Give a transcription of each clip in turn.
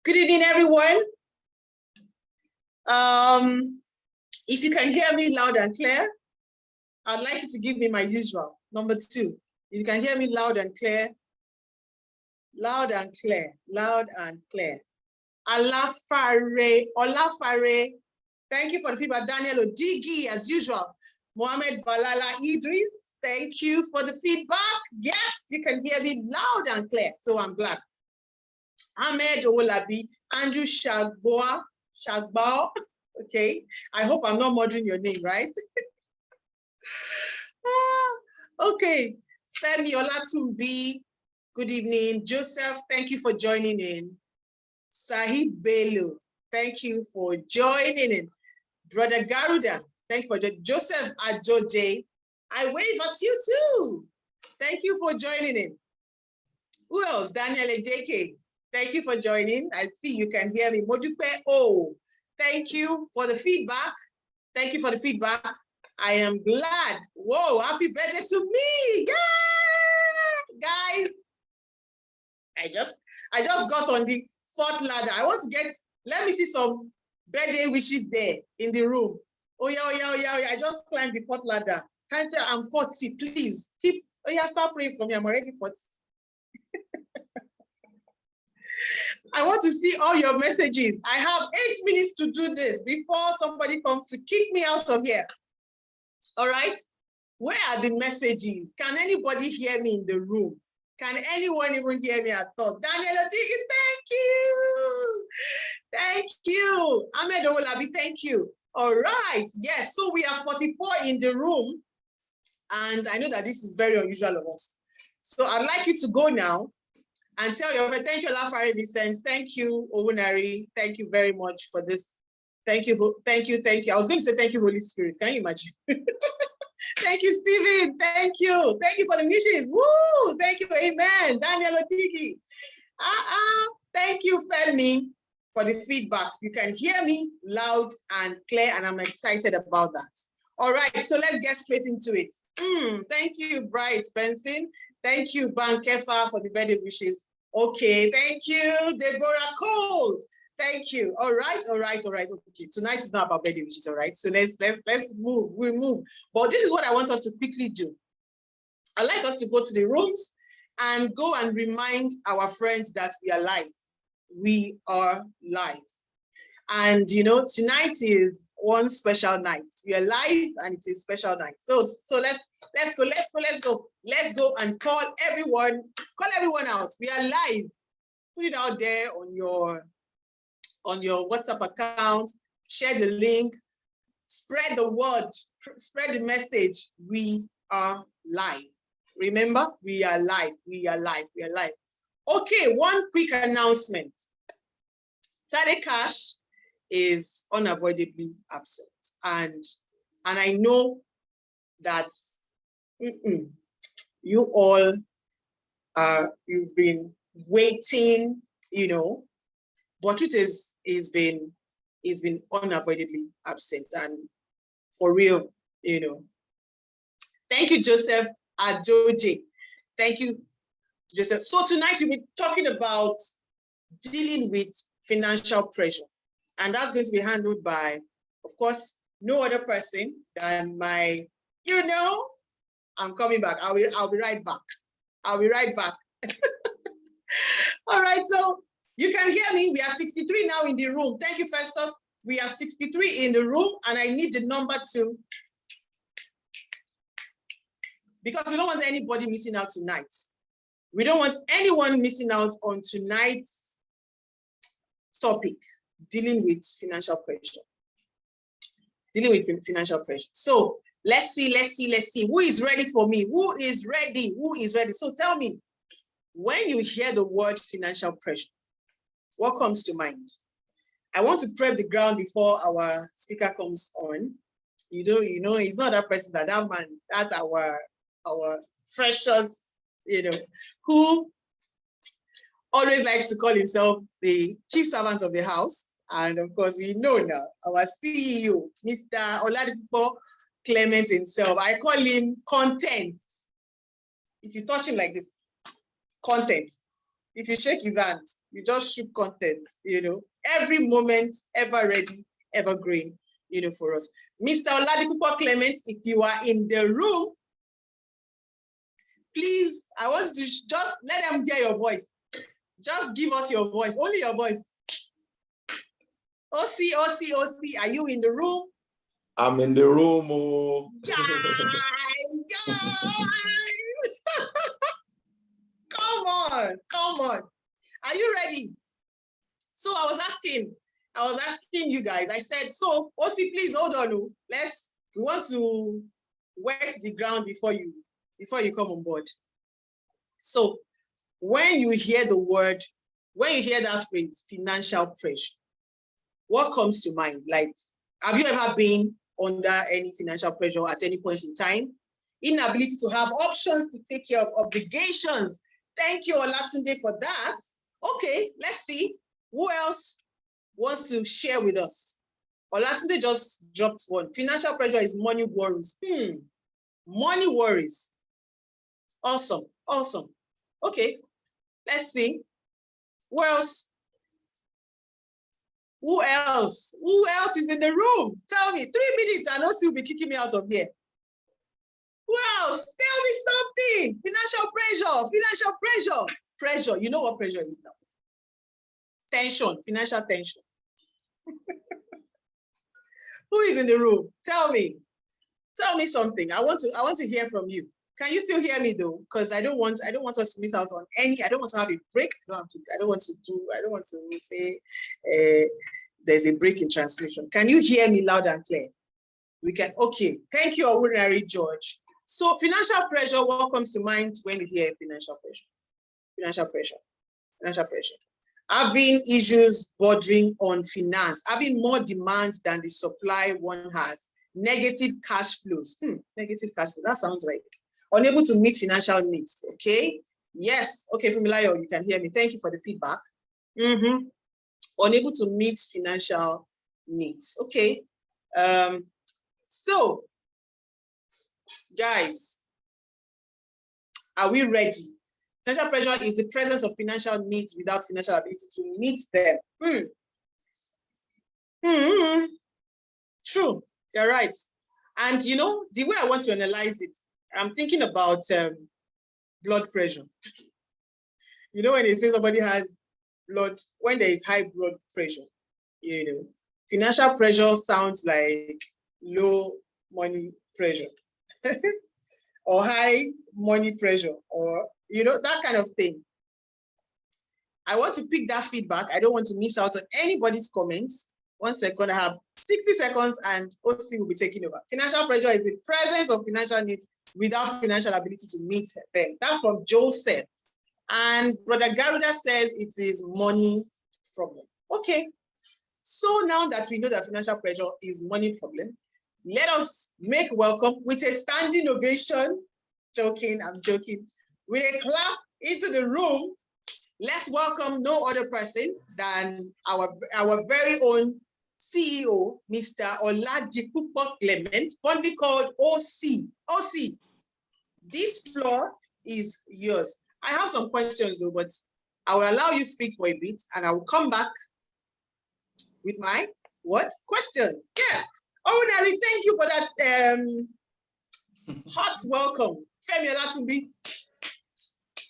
Good evening, everyone. If you can hear me loud and clear, I'd like you to give me my usual. Number 2, if you can hear me loud and clear, loud and clear, loud and clear. Olafare, thank you for the feedback. Daniel Odigi, as usual. Mohammed Balala Idris, thank you for the feedback. Yes, you can hear me loud and clear, so I'm glad. Ahmed Owolabi, Andrew Shagbao, okay. I hope I'm not murdering your name, right? Okay, Femi Olatunbi, good evening. Joseph, thank you for joining in. Sahib Bello, thank you for joining in. Brother Garuda, thank you for joining. Joseph Ajoje, I wave at you too. Thank you for joining in. Who else? Daniel Ejeke, thank you for joining. I see you can hear me. Modupe O, thank you for the feedback. Thank you for the feedback. I am glad. Whoa, happy birthday to me. Yeah! Guys, I just got on the 4th ladder. I want to get, let me see some birthday wishes there in the room. Oh yeah. I just climbed the 4th ladder. I'm 40, please. Start praying for me. I'm already 40. I want to see all your messages. I have 8 minutes to do this before somebody comes to kick me out of here. All right? Where are the messages? Can anybody hear me in the room? Can anyone even hear me at all? Daniel Odigi, thank you. Thank you. Ahmed Owolabi, thank you. All right. Yes, so we are 44 in the room. And I know that this is very unusual of us. So I'd like you to go now and tell your friend, thank you, Olafare Vicente. Thank you, Owunari. Thank you very much for this. Thank you. I was going to say thank you, Holy Spirit. Can you imagine? Thank you, Stephen. Thank you. Thank you for the wishes. Woo! Thank you. Amen. Daniel Otigi. Thank you, Femi, for the feedback. You can hear me loud and clear, and I'm excited about that. All right, so let's get straight into it. Thank you, Bright Benson. Thank you, Bankefa, for the birthday wishes. Okay, thank you, Deborah Cole. Thank you. All right. Okay, tonight is not about birthday wishes, all right? So let's move. We move. But this is what I want us to quickly do. I'd like us to go to the rooms and go and remind our friends that we are live. We are live. And you know, tonight is one special night. We are live and it's a special night. So let's go. Let's go and call everyone out. We are live. Put it out there on your WhatsApp account, share the link, spread the word, spread the message. We are live. Remember, we are live. Okay, one quick announcement. Tade Cash is unavoidably absent. And I know that you all you've been waiting, you know, but truth is he's been unavoidably absent, and for real, you know. Thank you, Joseph Ajoje. Thank you, Joseph. So tonight we'll be talking about dealing with financial pressure, and that's going to be handled by, of course, no other person than my, you know, I'm coming back. I'll be right back. All right, so you can hear me. We are 63 now in the room. Thank you, Festus. We are 63 in the room, and I need the number 2 because we don't want anybody missing out tonight. We don't want anyone missing out on tonight's topic, dealing with financial pressure. So let's see. Who is ready for me? Who is ready? So tell me, when you hear the word financial pressure, what comes to mind? I want to prep the ground before our speaker comes on. You know, he's not that person, that man, that's our precious, you know, who always likes to call himself the chief servant of the house. And of course, we know now, our CEO, Mr. Oladipupo Clement himself. I call him content. If you touch him like this, content. If you shake his hand, You just shoot content, every moment, ever ready, evergreen, for us. Mr. Oladipupo Clement, if you are in the room, please, I want to just let them hear your voice. Just give us your voice, only your voice. OC, are you in the room? I'm in the room. Oh. Guys. Come on. Are you ready? So I was asking you guys, I said, so OC, please hold on. We want to wet the ground before you come on board. So when you hear that phrase, financial pressure, what comes to mind? Like, have you ever been under any financial pressure at any point in time? Inability to have options to take care of obligations. Thank you, Olatunde, for that. Okay, let's see. Who else wants to share with us? Olatunde just dropped one. Financial pressure is money worries. Money worries. Awesome. Okay, let's see. Who else? Who else is in the room? Tell me. 3 minutes and OC will be kicking me out of here. Who else? Tell me something. Financial pressure. Pressure. You know what pressure is now? Tension, financial tension. Who is in the room? Tell me something. I want to hear from you. Can you still hear me though? Because I don't want us to miss out on any. I don't want to have a break. I don't want to say there's a break in transmission. Can you hear me loud and clear? We can. Okay. Thank you, Ordinary George. So financial pressure. What comes to mind when you hear financial pressure? Financial pressure. Having issues bordering on finance, having more demands than the supply one has, negative cash flows. Negative cash flow. That sounds like unable to meet financial needs. Okay. Yes. Okay, Fumilayo, you can hear me. Thank you for the feedback. Unable to meet financial needs. Okay. So, guys, are we ready? Financial pressure is the presence of financial needs without financial ability to meet them. True, you're right. And the way I want to analyze it, I'm thinking about blood pressure. When they say somebody has when there is high blood pressure, financial pressure sounds like low money pressure or high money pressure, or that kind of thing. I want to pick that feedback. I don't want to miss out on anybody's comments. 1 second, I have 60 seconds and OC will be taking over. Financial pressure is the presence of financial needs without financial ability to meet them. That's from Joseph. And Brother Garuda says it is money problem. Okay. So now that we know that financial pressure is money problem, let us make welcome with a standing ovation. I'm joking. With a clap into the room, let's welcome no other person than our very own CEO, Mr. Oladipupo Clement, fondly called OC. OC, this floor is yours. I have some questions though, but I will allow you to speak for a bit and I will come back with my questions. Yes. Ordinary, thank you for that hot welcome. Femi Olatunbi,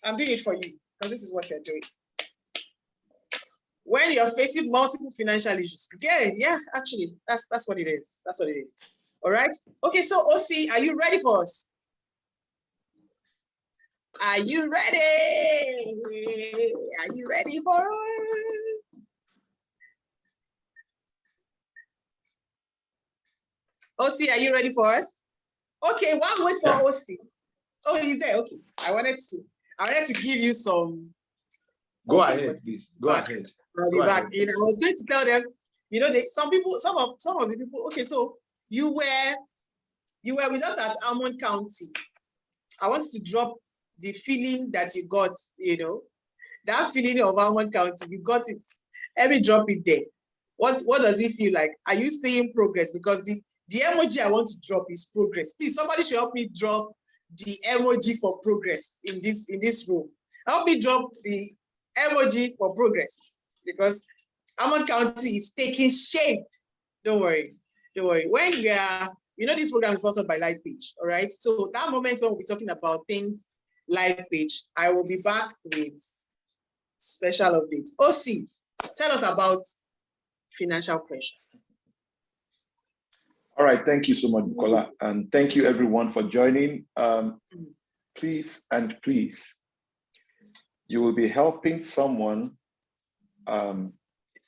I'm doing it for you because this is what you're doing. When you're facing multiple financial issues, yeah, actually, that's what it is. That's what it is. All right. Okay, so OC, are you ready for us? Are you ready? Are you ready for us? OC, are you ready for us? Okay, one wait for OC. Oh, he's there. Okay. I wanted to give you some. Go ahead, please. Go ahead. Go ahead. I was going to tell them, some of the people. Okay, so you were with us at Almond County. I wanted to drop the feeling that you got, that feeling of Almond County. You got it. Let me drop it there. What does it feel like? Are you seeing progress? Because the emoji I want to drop is progress. Please, somebody should help me drop the emoji for progress in this room. Help me drop the emoji for progress, because Hammond County is taking shape. Don't worry. When we are, this program is sponsored by Lifepage, all right? So that moment when we'll be talking about things Lifepage, I will be back with special updates. OC, tell us about financial pressure. All right, thank you so much, Nicola, and thank you everyone for joining. Please, you will be helping someone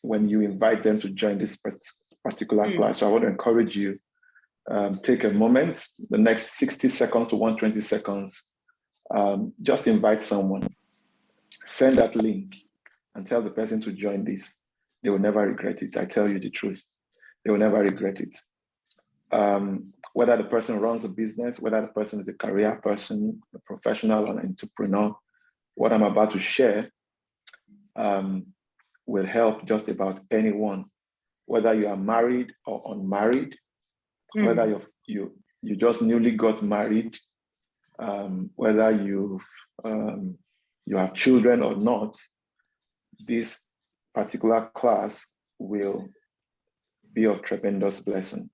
when you invite them to join this particular class. So I want to encourage you, take a moment, the next 60 seconds to 120 seconds, just invite someone, send that link and tell the person to join this. They will never regret it. I tell you the truth. They will never regret it. Whether the person runs a business, whether the person is a career person, a professional, an entrepreneur, what I'm about to share will help just about anyone, whether you are married or unmarried, whether you just newly got married, whether you have children or not. This particular class will be of tremendous blessing.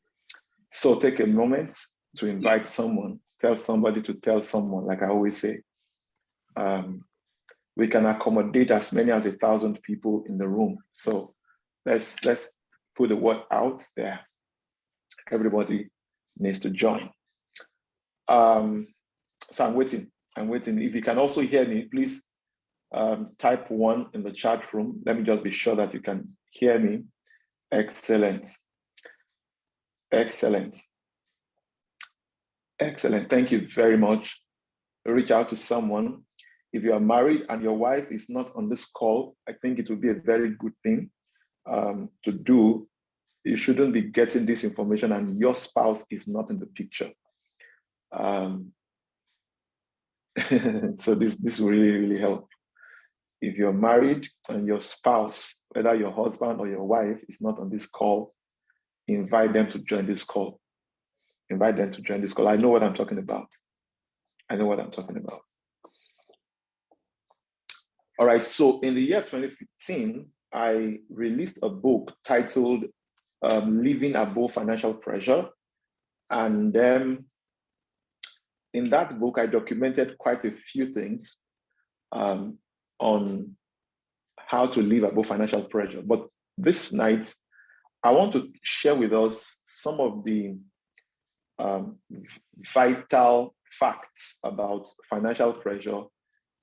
So take a moment to invite someone, tell somebody to tell someone, like I always say. We can accommodate as many as 1,000 people in the room. So let's put the word out there. Everybody needs to join. So I'm waiting. If you can also hear me, please type 1 in the chat room. Let me just be sure that you can hear me. Excellent. Thank you very much. Reach out to someone. If you are married and your wife is not on this call, I think it would be a very good thing to do. You shouldn't be getting this information and your spouse is not in the picture. So this will really help. If you're married and your spouse, whether your husband or your wife is not on this call, invite them to join this call. I know what I'm talking about. All right, so in the year 2015, I released a book titled Living Above Financial Pressure. And in that book, I documented quite a few things on how to live above financial pressure. But this night, I want to share with us some of the vital facts about financial pressure.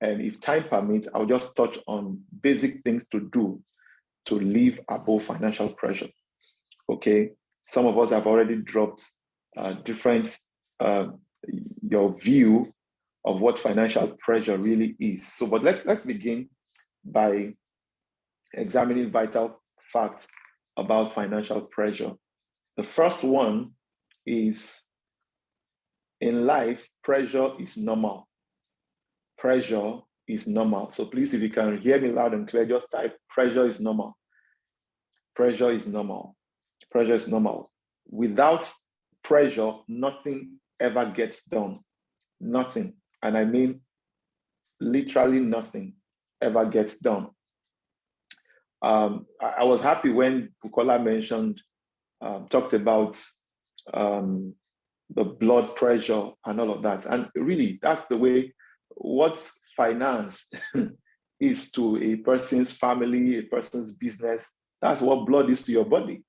And if time permits, I'll just touch on basic things to do to live above financial pressure. Okay, some of us have already dropped your view of what financial pressure really is. So, but let's begin by examining vital facts about financial pressure. The first one is, in life, pressure is normal. Pressure is normal. So please, if you can hear me loud and clear, just type pressure is normal. Pressure is normal. Pressure is normal. Without pressure, nothing ever gets done. Nothing. And I mean literally nothing ever gets done. I was happy when Bukola talked about the blood pressure and all of that. And really, that's the way what finance is to a person's family, a person's business. That's what blood is to your body.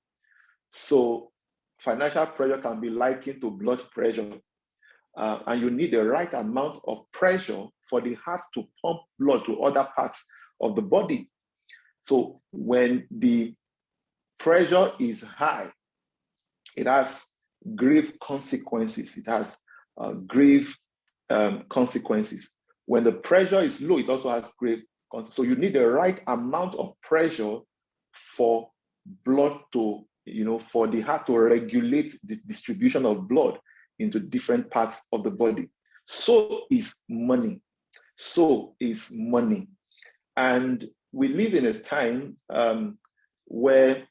So financial pressure can be likened to blood pressure. And you need the right amount of pressure for the heart to pump blood to other parts of the body. So when the pressure is high, it has grave consequences. Consequences. When the pressure is low, it also has grave consequences. So you need the right amount of pressure for blood to, for the heart to regulate the distribution of blood into different parts of the body. So is money. And we live in a time where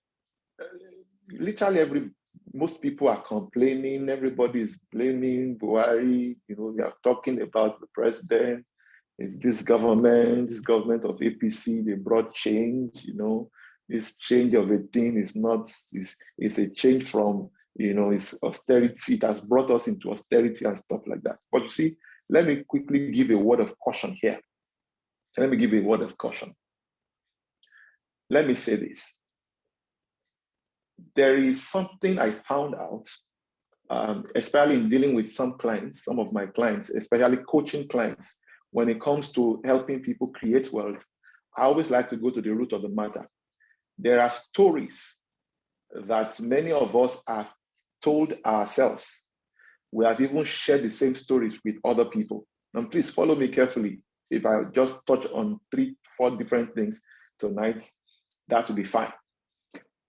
literally most people are complaining, everybody is blaming Buhari, we are talking about the president, this government of APC, they brought change, this change of a thing is not, is a change from, it's austerity. It has brought us into austerity and stuff like that. But you see, let me quickly give a word of caution here. Let me give a word of caution. Let me say this. There is something I found out, especially in dealing with some clients, some of my clients, especially coaching clients, when it comes to helping people create wealth. I always like to go to the root of the matter. There are stories that many of us have told ourselves. We have even shared the same stories with other people. And please follow me carefully. If I just touch on 3-4 different things tonight, that will be fine.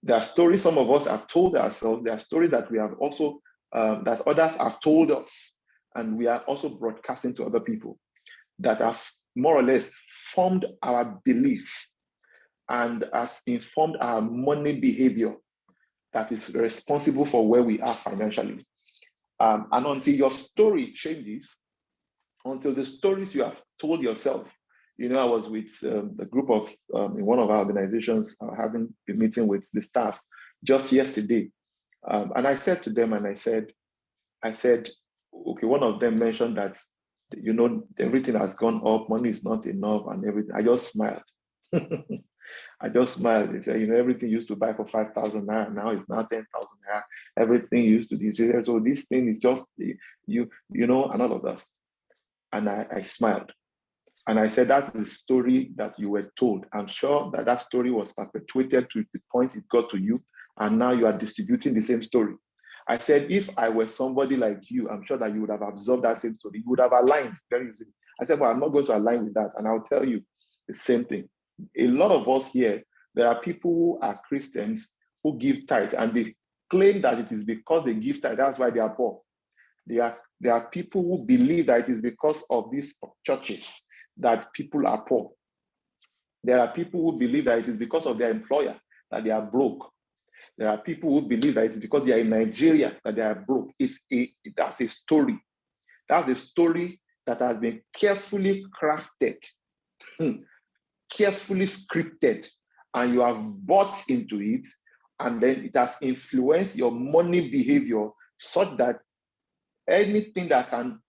There are stories some of us have told ourselves. There are stories that we have also, that others have told us, and we are also broadcasting to other people, that have more or less formed our belief and has informed our money behavior that is responsible for where we are financially. And until your story changes, until the stories you have told yourself, I was with a group of, in one of our organizations, having a meeting with the staff just yesterday. And I said to them, and I said, okay, one of them mentioned that, everything has gone up, money is not enough and everything. I just smiled. I just smiled. They said, everything used to buy for 5,000 naira, now it's now 10,000 naira. Everything used to be, so this thing is just, and all of that. And I smiled. And I said, that's the story that you were told. I'm sure that story was perpetuated to the point it got to you, and now you are distributing the same story. I said, if I were somebody like you, I'm sure that you would have absorbed that same story. You would have aligned very easily. I said, well, I'm not going to align with that. And I'll tell you the same thing. A lot of us here, there are people who are Christians who give tithe, and they claim that it is because they give tithe, that's why they are poor. There are people who believe that it is because of these churches that people are poor. There are people who believe that it is because of their employer that they are broke. There are people who believe that it's because they are in Nigeria that they are broke. That's a story. That's a story that has been carefully crafted, carefully scripted, and you have bought into it, and then it has influenced your money behavior such that anything that can,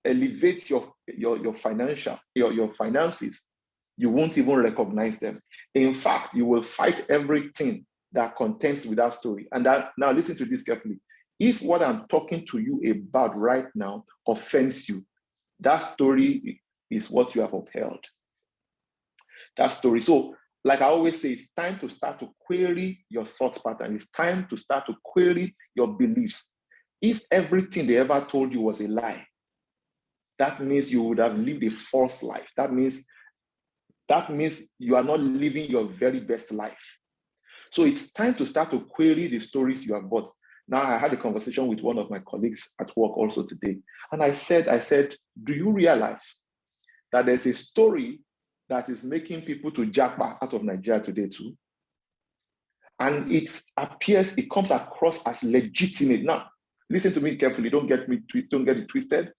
elevate your finances, you won't even recognize them. In fact, you will fight everything that contends with that story. And now listen to this carefully. If what I'm talking to you about right now offends you, that story is what you have upheld. That story. So, like I always say, it's time to start to query your thought pattern. It's time to start to query your beliefs. If everything they ever told you was a lie, that means you would have lived a false life. That means you are not living your very best life. So it's time to start to query the stories you have bought. Now, I had a conversation with one of my colleagues at work also today. And I said, do you realize that there's a story that is making people to jackpot out of Nigeria today too? And it comes across as legitimate. Now, listen to me carefully. Don't get it twisted.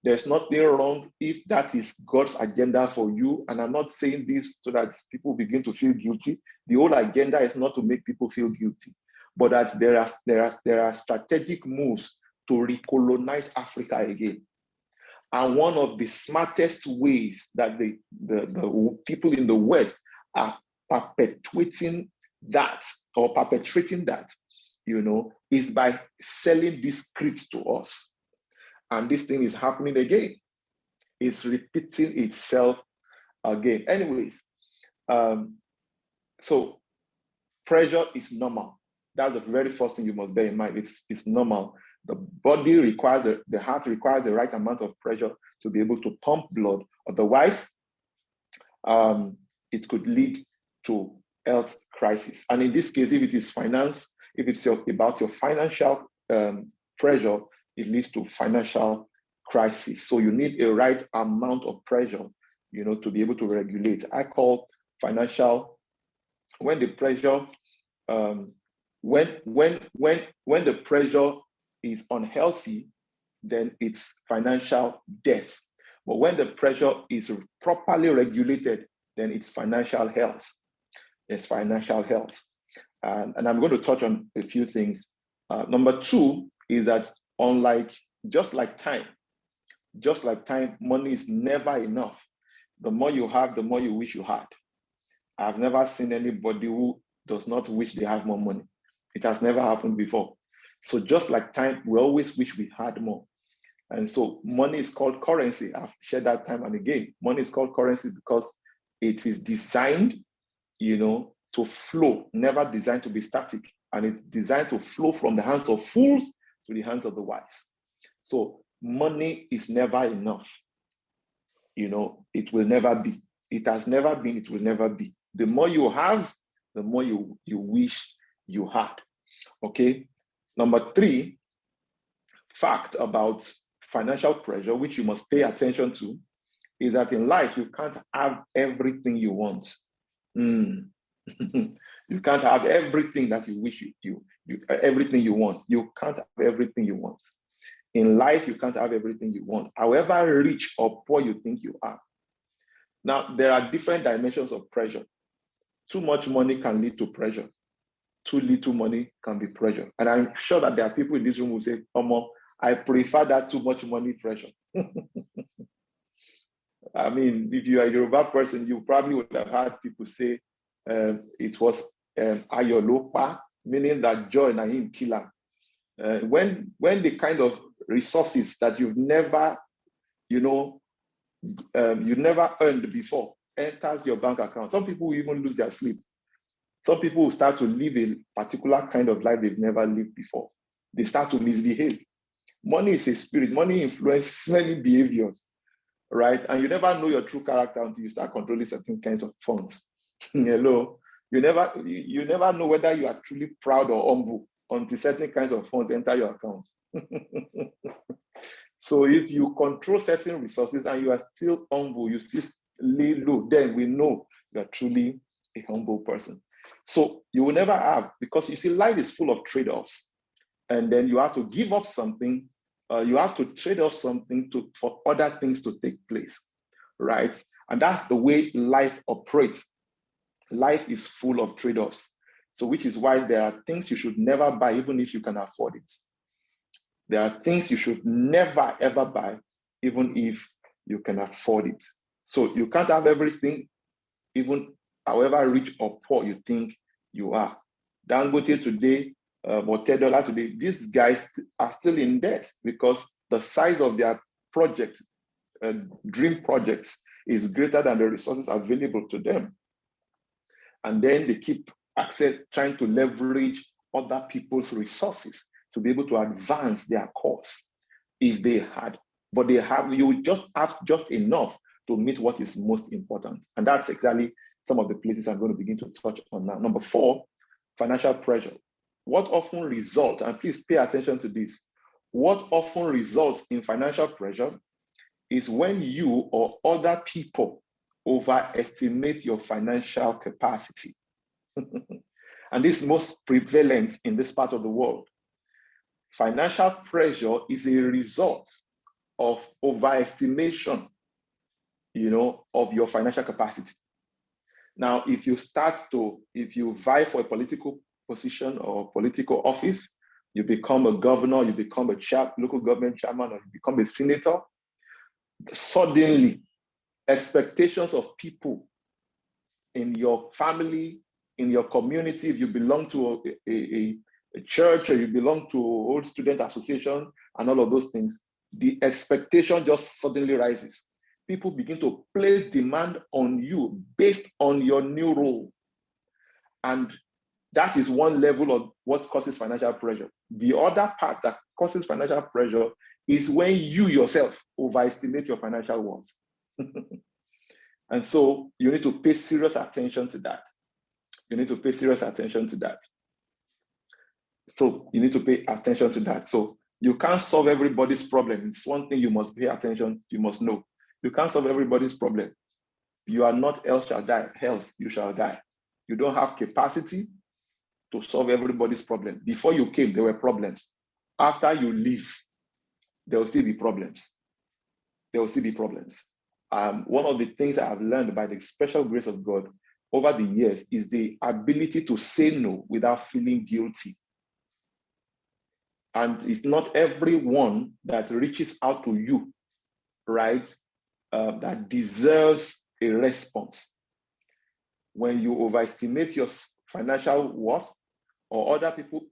There's nothing wrong if that is God's agenda for you. And I'm not saying this so that people begin to feel guilty. The whole agenda is not to make people feel guilty, but that there are strategic moves to recolonize Africa again. And one of the smartest ways that the people in the West are perpetrating that, is by selling this script to us. And this thing is happening again. It's repeating itself again. Anyways, so pressure is normal. That's the very first thing you must bear in mind. It's normal. The heart requires the right amount of pressure to be able to pump blood. Otherwise, it could lead to health crisis. And in this case, if it is finance, if it's about your financial pressure, it leads to financial crisis. So you need a right amount of pressure, to be able to regulate. I call financial, when the pressure, when the pressure is unhealthy, then it's financial death. But when the pressure is properly regulated, then it's financial health. It's financial health. And I'm going to touch on a few things. Number two is that just like time, money is never enough. The more you have, the more you wish you had. I've never seen anybody who does not wish they have more money. It has never happened before. So just like time, we always wish we had more. And so money is called currency. I've shared that time and again. Money is called currency because it is designed, to flow, never designed to be static. And it's designed to flow from the hands of fools to the hands of the wise. So money is never enough. It will never be. It has never been, it will never be. The more you have, the more you wish you had. Okay. Number three, fact about financial pressure, which you must pay attention to, is that in life, you can't have everything you want. You can't have everything that you wish everything you want. You can't have everything you want. In life, you can't have everything you want, however rich or poor you think you are. Now, there are different dimensions of pressure. Too much money can lead to pressure. Too little money can be pressure. And I'm sure that there are people in this room who say, I prefer that too much money pressure. I mean, if you are a Yoruba person, you probably would have heard people say it was ayolopa, meaning that joy na him killer. When the kind of resources that you've never, you never earned before enters your bank account, some people will even lose their sleep. Some people will start to live a particular kind of life they've never lived before. They start to misbehave. Money is a spirit. Money influences many behaviors, right? And you never know your true character until you start controlling certain kinds of funds. Hello. You never know whether you are truly proud or humble until certain kinds of funds enter your account. So if you control certain resources and you are still humble, you still lay low, then we know you are truly a humble person. So you will never have, because you see, life is full of trade-offs. And then you have to give up something, you have to trade off something for other things to take place, right? And that's the way life operates. Life is full of trade-offs. So which is why there are things you should never buy, even if you can afford it. There are things you should never, ever buy, even if you can afford it. So you can't have everything, even however rich or poor you think you are. Dangote today, or $10 today, these guys are still in debt because the size of their project, dream projects, is greater than the resources available to them. And then they keep trying to leverage other people's resources to be able to advance their cause if they had. But you just have just enough to meet what is most important. And that's exactly some of the places I'm going to begin to touch on now. Number 4, financial pressure. What often results, and please pay attention to this, what often results in financial pressure is when you or other people overestimate your financial capacity. And this is most prevalent in this part of the world. Financial pressure is a result of overestimation, of your financial capacity. Now, if you vie for a political position or political office, you become a governor, you become a local government chairman, or you become a senator, suddenly expectations of people in your family, in your community, if you belong to a church or you belong to old student association and all of those things, the expectation just suddenly rises. People begin to place demand on you based on your new role. And that is one level of what causes financial pressure. The other part that causes financial pressure is when you yourself overestimate your financial worth. And so you need to pay serious attention to that. You need to pay serious attention to that. So you need to pay attention to that. So you can't solve everybody's problem. It's one thing you must pay attention, you must know. You can't solve everybody's problem. You are not else shall die, else you shall die. You don't have capacity to solve everybody's problem. Before you came, there were problems. After you leave, there will still be problems. there will still be problems. One of the things I have learned by the special grace of God over the years is the ability to say no without feeling guilty. And it's not everyone that reaches out to you, right, that deserves a response. When you overestimate your financial worth, or other people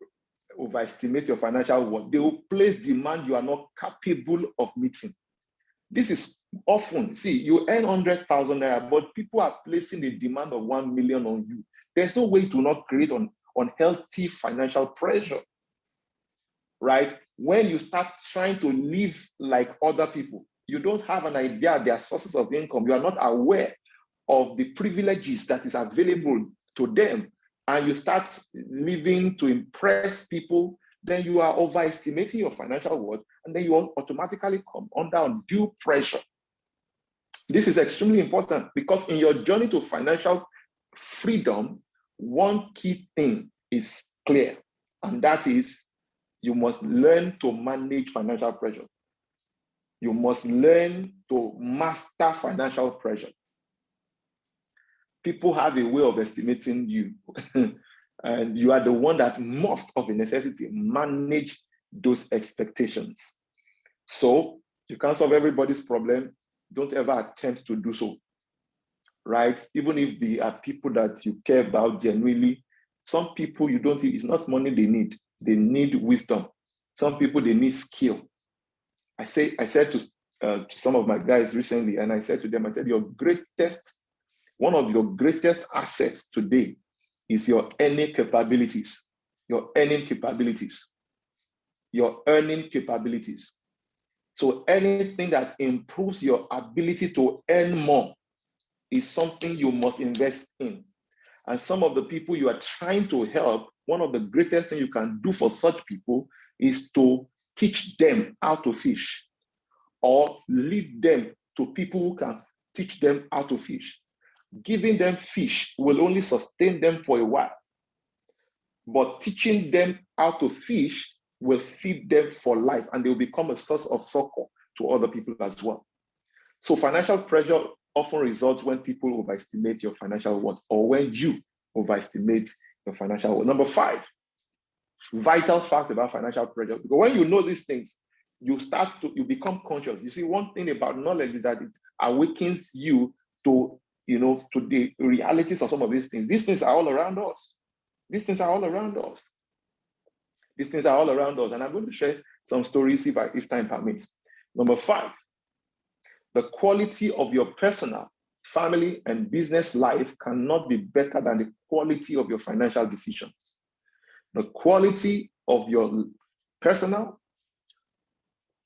overestimate your financial worth, they will place demand you are not capable of meeting. This is often, see, you earn 100,000 naira, but people are placing a demand of 1 million on you. There's no way to not create unhealthy financial pressure, right? When you start trying to live like other people, you don't have an idea of their sources of income. You are not aware of the privileges that is available to them, and you start living to impress people, then you are overestimating your financial worth, and then you automatically come under undue pressure. This is extremely important because in your journey to financial freedom, one key thing is clear, and that is you must learn to manage financial pressure. You must learn to master financial pressure. People have a way of estimating you, and you are the one that must, of a necessity, manage those expectations. So you can't solve everybody's problem. Don't ever attempt to do so, right? Even if they are people that you care about genuinely, some people you don't, it's not money they need wisdom. Some people, they need skill. I said to some of my guys recently, and I said to them, I said, one of your greatest assets today is your earning capabilities. Your earning capabilities. Your earning capabilities. So anything that improves your ability to earn more is something you must invest in. And some of the people you are trying to help, one of the greatest things you can do for such people is to teach them how to fish, or lead them to people who can teach them how to fish. Giving them fish will only sustain them for a while, but teaching them how to fish will feed them for life, and they will become a source of succor to other people as well. So financial pressure often results when people overestimate your financial worth, or when you overestimate your financial worth. Number 5, vital fact about financial pressure. Because when you know these things, you become conscious. You see, one thing about knowledge is that it awakens you to the realities of some of these things. These things are all around us. These things are all around us. These things are all around us. And I'm going to share some stories if time permits. Number 5, the quality of your personal, family, and business life cannot be better than the quality of your financial decisions. The quality of your personal,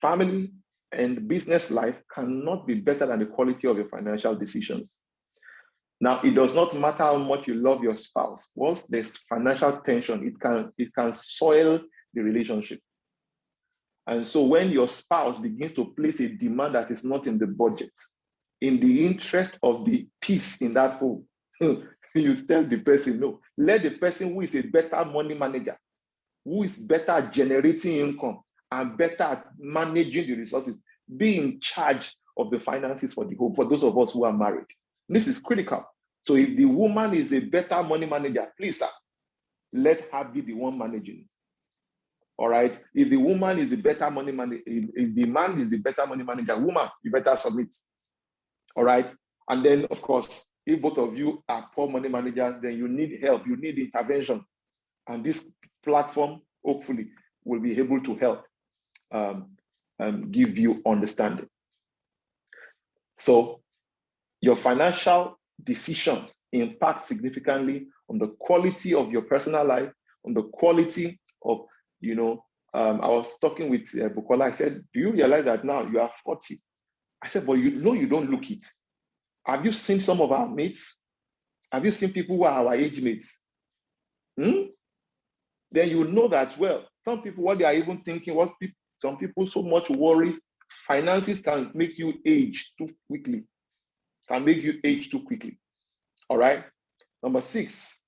family, and business life cannot be better than the quality of your financial decisions. Now, it does not matter how much you love your spouse. Once there's financial tension, it can soil the relationship. And so when your spouse begins to place a demand that is not in the budget, in the interest of the peace in that home, you tell the person, no. Let the person who is a better money manager, who is better at generating income and better at managing the resources, be in charge of the finances for the home, for those of us who are married. This is critical. So if the woman is a better money manager, please, sir, let her be the one managing it. All right. If the woman is the better money manager, if the man is the better money manager, woman, you better submit. All right. And then, of course, if both of you are poor money managers, then you need help, you need intervention. And this platform, hopefully, will be able to help give you understanding. So your financial decisions impact significantly on the quality of your personal life, on the quality of, I was talking with Bukola. I said, do you realize that now you are 40? I said, but you don't look it. Have you seen some of our mates? Have you seen people who are our age mates? Then you know that, well, some people, what they are even thinking, some people so much worries, finances can make you age too quickly. All right. Number 6,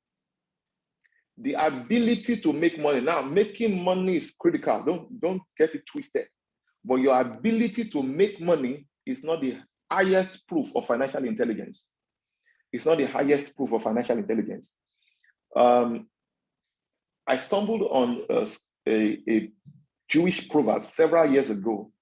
the ability to make money. Now, making money is critical. Don't get it twisted. But your ability to make money is not the highest proof of financial intelligence. It's not the highest proof of financial intelligence. I stumbled on a Jewish proverb several years ago,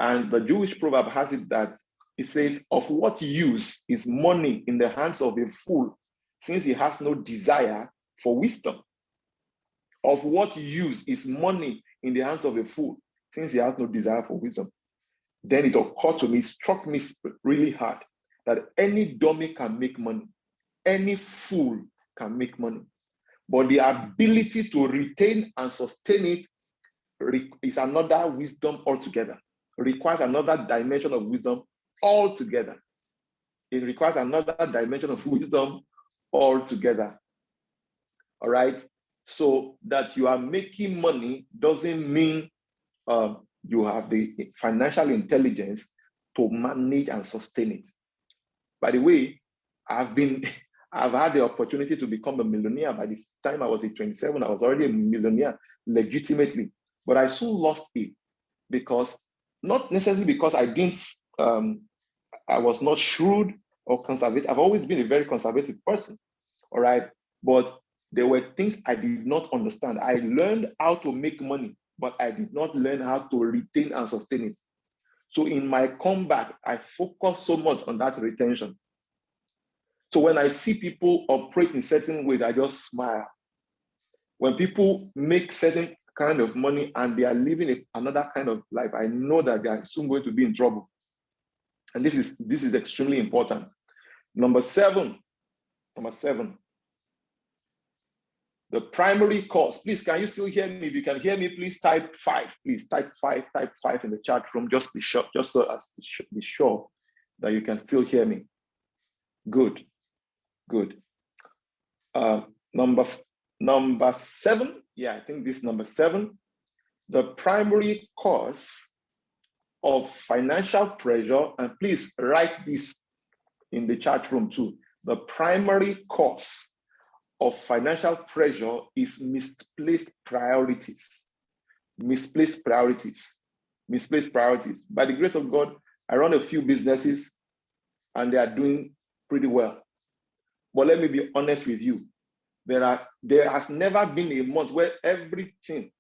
and the Jewish proverb has it that it says, "Of what use is money in the hands of a fool, since he has no desire for wisdom?" Of what use is money in the hands of a fool, since he has no desire for wisdom? Then it occurred to me, struck me really hard, that any dummy can make money. Any fool can make money. But the ability to retain and sustain it is another wisdom altogether. It requires another dimension of wisdom altogether. It requires another dimension of wisdom altogether. All right? So that you are making money doesn't mean you have the financial intelligence to manage and sustain it. By the way, I've had the opportunity to become a millionaire. By the time I was 27, I was already a millionaire legitimately. But I soon lost it because, not necessarily because I was not shrewd or conservative. I've always been a very conservative person, all right? But there were things I did not understand. I learned how to make money, but I did not learn how to retain and sustain it. So in my comeback, I focus so much on that retention. So when I see people operate in certain ways, I just smile. When people make certain kind of money and they are living another kind of life, I know that they are soon going to be in trouble. And this is extremely important. Number seven, the primary cause. Please, can you still hear me? If you can hear me, please type 5. Please type 5 in the chat room. Just be sure, just so as to be sure that you can still hear me. Good. Number 7. Yeah, I think this is number 7. The primary cause of financial pressure, and please write this in the chat room too. The primary cause of financial pressure is misplaced priorities. Misplaced priorities. By the grace of God, I run a few businesses and they are doing pretty well. But let me be honest with you. There has never been a month where everything,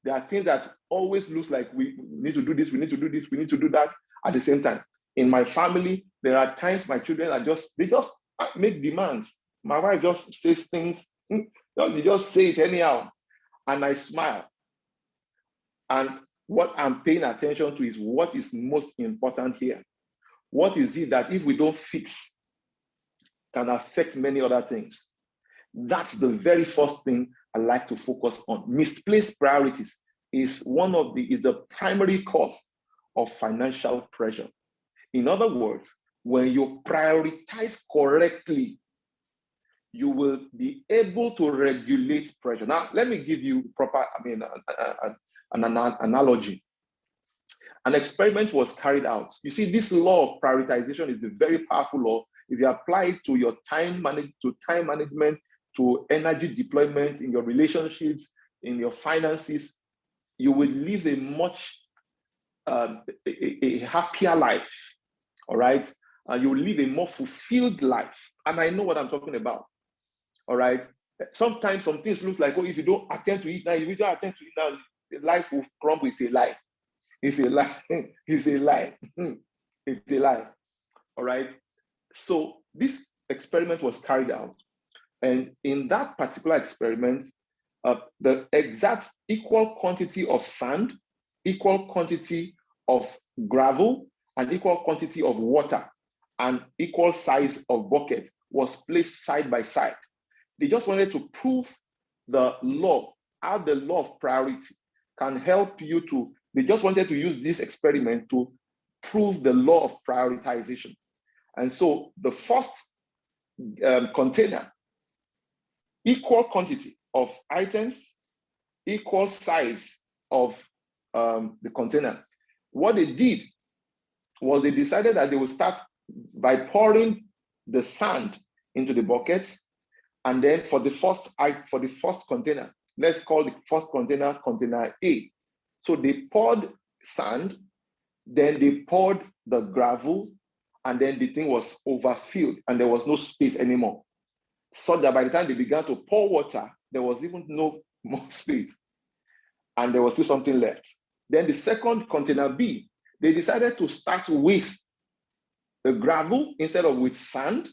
there are things that always looks like we need to do this, we need to do this, we need to do that at the same time. In my family, there are times my children they just make demands. My wife just says things, they just say it anyhow, and I smile. And what I'm paying attention to is what is most important here. What is it that if we don't fix, can affect many other things? That's the very first thing I like to focus on. Misplaced priorities is the primary cause of financial pressure. In other words, when you prioritize correctly, you will be able to regulate pressure. Now, let me give you an analogy. An experiment was carried out. You see, this law of prioritization is a very powerful law. If you apply it to your time management, to energy deployment in your relationships, in your finances, you will live a much a happier life. All right, you will live a more fulfilled life. And I know what I'm talking about. All right. Sometimes some things look like, if you don't attend to it now, if you don't attend to it now, life will crumble. It's a lie. It's a lie. It's a lie. It's a lie. All right. So this experiment was carried out. And in that particular experiment, the exact equal quantity of sand, equal quantity of gravel, and equal quantity of water, and equal size of bucket was placed side by side. They just wanted to prove the law, how the law of priority can help you to, they just wanted to use this experiment to prove the law of prioritization. And so the first container, equal quantity of items, equal size of the container. What they did was they decided that they would start by pouring the sand into the buckets. And then for the first container, let's call the first container container A. So they poured sand, then they poured the gravel, and then the thing was overfilled and there was no space anymore. So that by the time they began to pour water, there was even no more space. And there was still something left. Then the second container B, they decided to start with the gravel instead of with sand.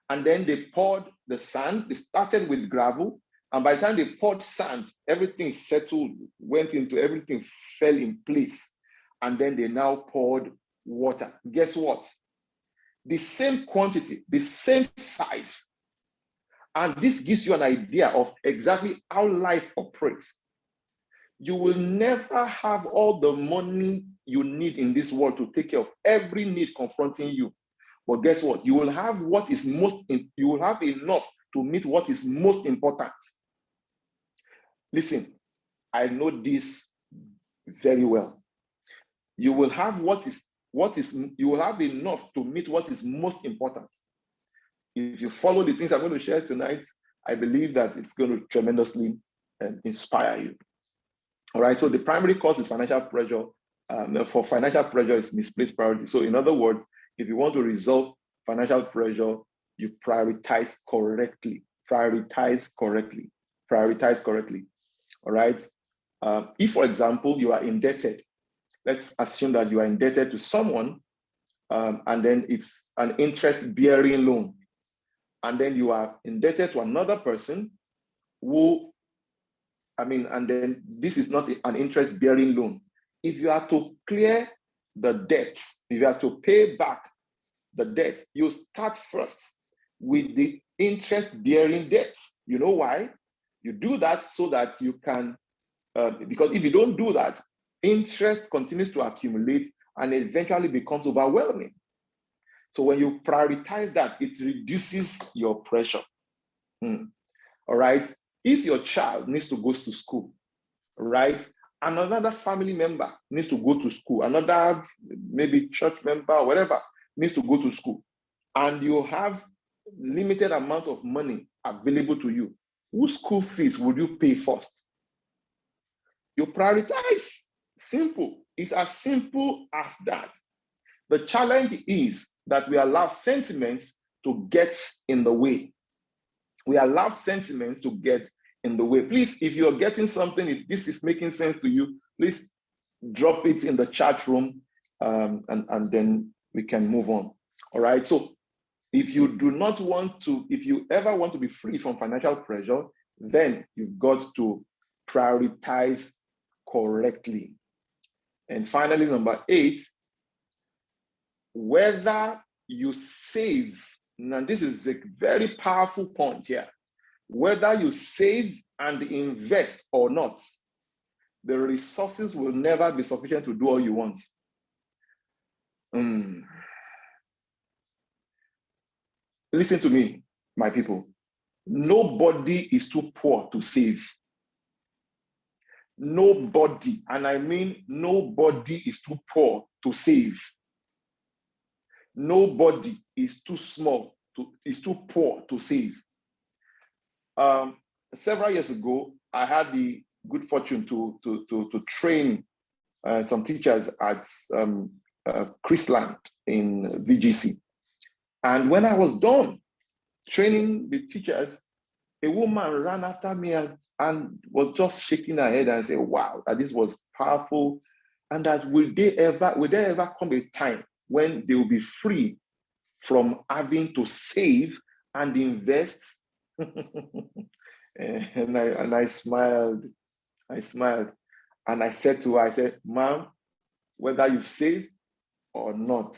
And then they poured the sand. They started with gravel. And by the time they poured sand, everything settled, everything fell in place. And then they now poured water. Guess what? The same quantity, the same size. And this gives you an idea of exactly how life operates. You will never have all the money you need in this world to take care of every need confronting you. But guess what? You will have you will have enough to meet what is most important. Listen, I know this very well. You will have you will have enough to meet what is most important. If you follow the things I'm going to share tonight, I believe that it's going to tremendously inspire you. All right, so the primary cause is financial pressure. For financial pressure, is misplaced priority. So in other words, if you want to resolve financial pressure, you prioritize correctly. Prioritize correctly. Prioritize correctly. All right. If, for example, you are indebted, let's assume that you are indebted to someone, and then it's an interest-bearing loan. And then you are indebted to another person and then this is not an interest-bearing loan. If you are to clear the debt, if you are to pay back the debt, you start first with the interest-bearing debt. You know why? You do that so that you can, because if you don't do that, interest continues to accumulate and eventually becomes overwhelming. So when you prioritize that, it reduces your pressure. All right. If your child needs to go to school, right, and another family member needs to go to school, another maybe church member or whatever needs to go to school, and you have limited amount of money available to you, whose school fees would you pay first? You prioritize. Simple. It's as simple as that. The challenge is that we allow sentiments to get in the way. We allow sentiments to get in the way. Please, if you're getting something, if this is making sense to you, please drop it in the chat room, and then we can move on. All right. So if you ever want to be free from financial pressure, then you've got to prioritize correctly. And finally, number 8, whether you save. Now, this is a very powerful point here. Whether you save and invest or not, the resources will never be sufficient to do all you want. Listen to me, my people. Nobody is too poor to save. Nobody, and I mean nobody is too poor to save. Nobody is too poor to save. Several years ago, I had the good fortune to train some teachers at Chrisland in VGC. And when I was done training the teachers, a woman ran after me and was just shaking her head and said, wow, that this was powerful. And that will there ever come a time when they will be free from having to save and invest? and I smiled. And I said to her, ma'am, whether you save or not,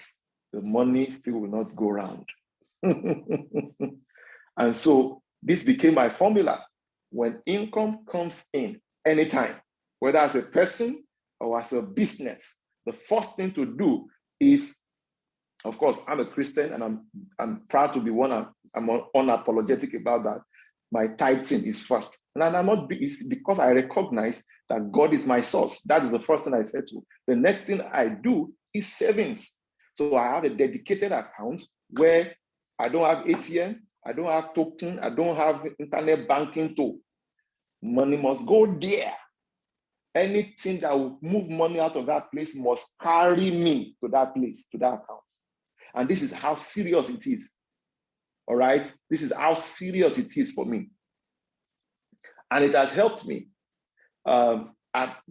the money still will not go round. And so this became my formula. When income comes in anytime, whether as a person or as a business, the first thing to do is, of course, I'm a Christian and I'm proud to be one. I'm unapologetic about that. My tithing is first. And it's because I recognize that God is my source. That is the first thing I said to. The next thing I do is savings. So I have a dedicated account where I don't have ATM, I don't have token, I don't have internet banking tool. Money must go there. anything that will move money out of that place must carry me to that place, to that account. And this is how serious it is. All right? This is how serious it is for me. And it has helped me.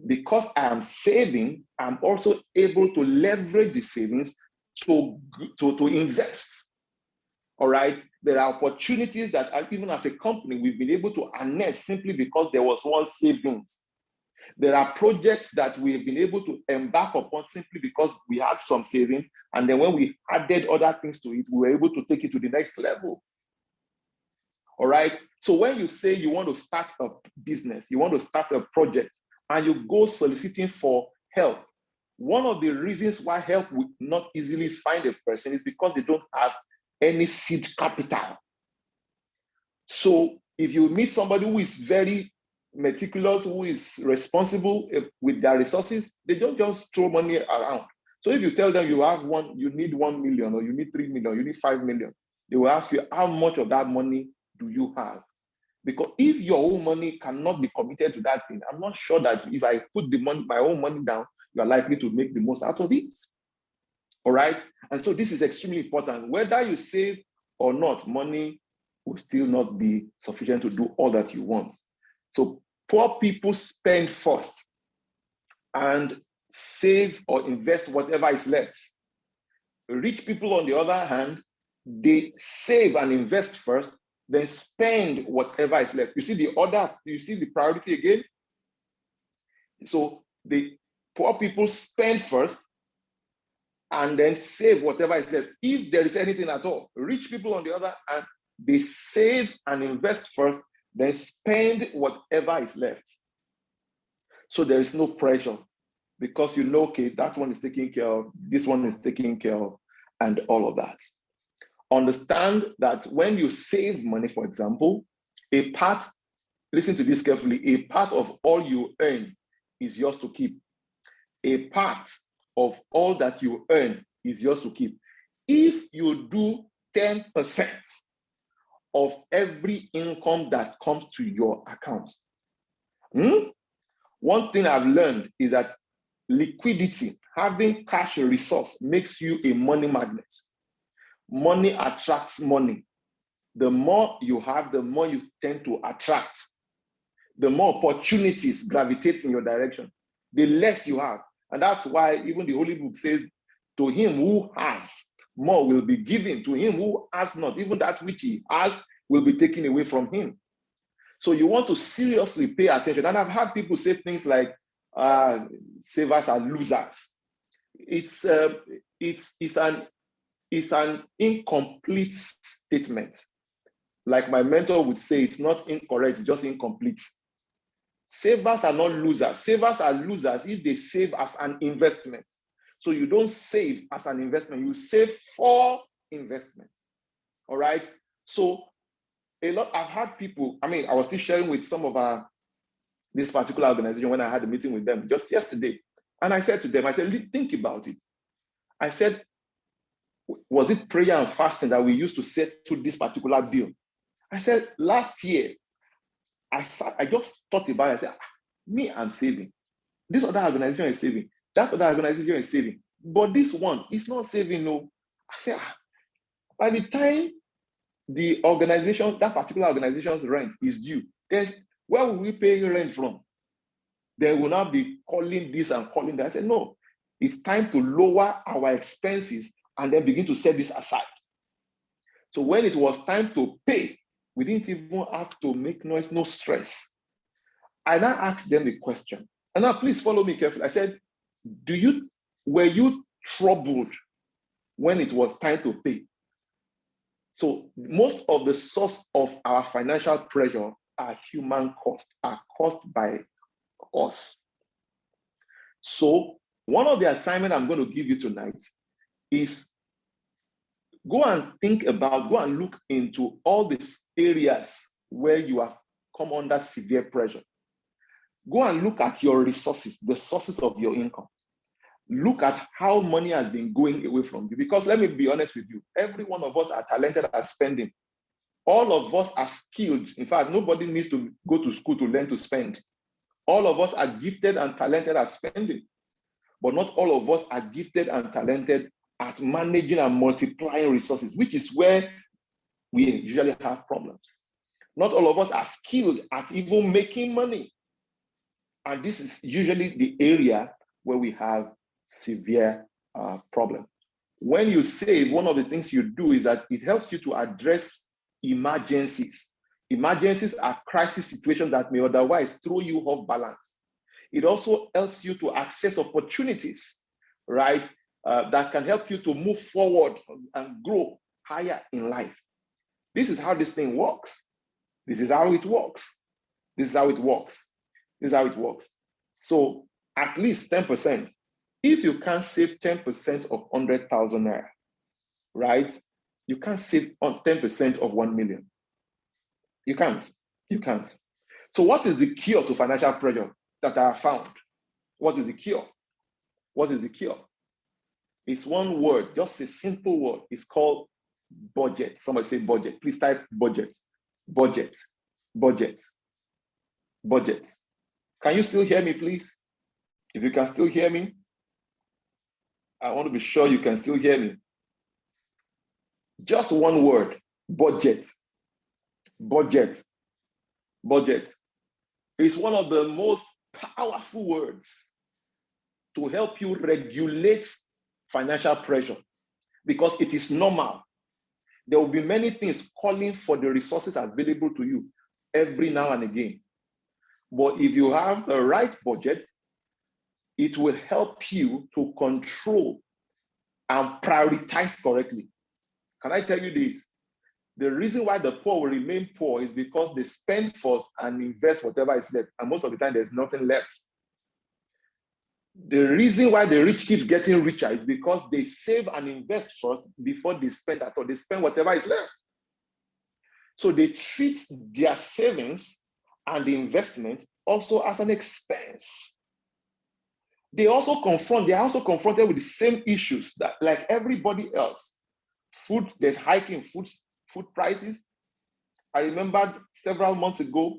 Because I am saving, I'm also able to leverage the savings to invest. All right? There are opportunities that even as a company, we've been able to harness simply because there was one savings. There are projects that we've been able to embark upon simply because we had some saving. And then when we added other things to it, we were able to take it to the next level. All right. So when you say you want to start a business, you want to start a project, and you go soliciting for help, one of the reasons why help will not easily find a person is because they don't have any seed capital. So if you meet somebody who is very meticulous, who is responsible with their resources, they don't just throw money around. So if you tell them you have you need 1 million, or you need 3 million, you need 5 million, they will ask you, how much of that money do you have? Because if your own money cannot be committed to that thing, I'm not sure that if I put my own money down, you are likely to make the most out of it. All right? And so this is extremely important. Whether you save or not, money will still not be sufficient to do all that you want. So poor people spend first and save or invest whatever is left. Rich people, on the other hand, they save and invest first, then spend whatever is left. You see the order, you see the priority again? So the poor people spend first and then save whatever is left, if there is anything at all. Rich people, on the other hand, they save and invest first, then spend whatever is left. So there is no pressure because you know, okay, that one is taken care of, this one is taken care of, and all of that. Understand that when you save money, for example, a part, listen to this carefully, a part of all you earn is yours to keep. A part of all that you earn is yours to keep. If you do 10% of every income that comes to your account, one thing I've learned is that liquidity, having cash resource, makes you a money magnet. Money attracts money. The more you have, the more you tend to attract. The more opportunities gravitate in your direction. The less you have. And that's why even the Holy Book says, to him who has, more will be given. To him who has not, even that which he has will be taken away from him. So you want to seriously pay attention. And I've had people say things like, savers are losers. It's an incomplete statement. Like my mentor would say, it's not incorrect, it's just incomplete. Savers are not losers. Savers are losers if they save as an investment. So you don't save as an investment, you save for investment. All right? So I've had people, I was still sharing with some of this particular organization when I had a meeting with them just yesterday. And I said to them, think about it. I said, was it prayer and fasting that we used to set to this particular bill? I said, last year, I just thought about it. I said, me, I'm saving. This other organization is saving. That other organization is saving. But this one is not saving, no. I said, by the time the organization, that particular organization's rent is due, where will we pay rent from? They will not be calling this and calling that. I said, no, it's time to lower our expenses and then begin to set this aside. So when it was time to pay, we didn't even have to make noise, no stress. I now asked them the question. And now please follow me carefully. I said, were you troubled when it was time to pay? So most of the source of our financial pressure are human costs, are caused by us. So one of the assignments I'm going to give you tonight is go and look into all these areas where you have come under severe pressure. Go and look at your resources, the sources of your income. Look at how money has been going away from you. Because let me be honest with you, every one of us are talented at spending. All of us are skilled. In fact, nobody needs to go to school to learn to spend. All of us are gifted and talented at spending, but not all of us are gifted and talented at managing and multiplying resources, which is where we usually have problems. Not all of us are skilled at even making money. And this is usually the area where we have severe problem. When you save, one of the things you do is that it helps you to address emergencies. Emergencies are crisis situations that may otherwise throw you off balance. It also helps you to access opportunities, right? That can help you to move forward and grow higher in life. This is how this thing works. This is how it works. This is how it works. This is how it works. So at least 10%. If you can't save 10% of 100,000 naira, right? You can't save on 10% of 1 million. You can't. You can't. So what is the cure to financial pressure that I have found? What is the cure? What is the cure? It's one word, just a simple word. It's called budget. Somebody say budget. Please type budget. Budget. Budget. Budget. Can you still hear me, please? If you can still hear me, I want to be sure you can still hear me. Just one word, budget. Budget. Budget. It's one of the most powerful words to help you regulate financial pressure because it is normal. There will be many things calling for the resources available to you every now and again. But if you have the right budget, it will help you to control and prioritize correctly. Can I tell you this? The reason why the poor will remain poor is because they spend first and invest whatever is left. And most of the time, there's nothing left. The reason why the rich keep getting richer is because they save and invest first before they spend at all. They spend whatever is left. So they treat their savings and the investment also as an expense. They are also confronted with the same issues that, like everybody else. Food, there's hiking food prices. I remember several months ago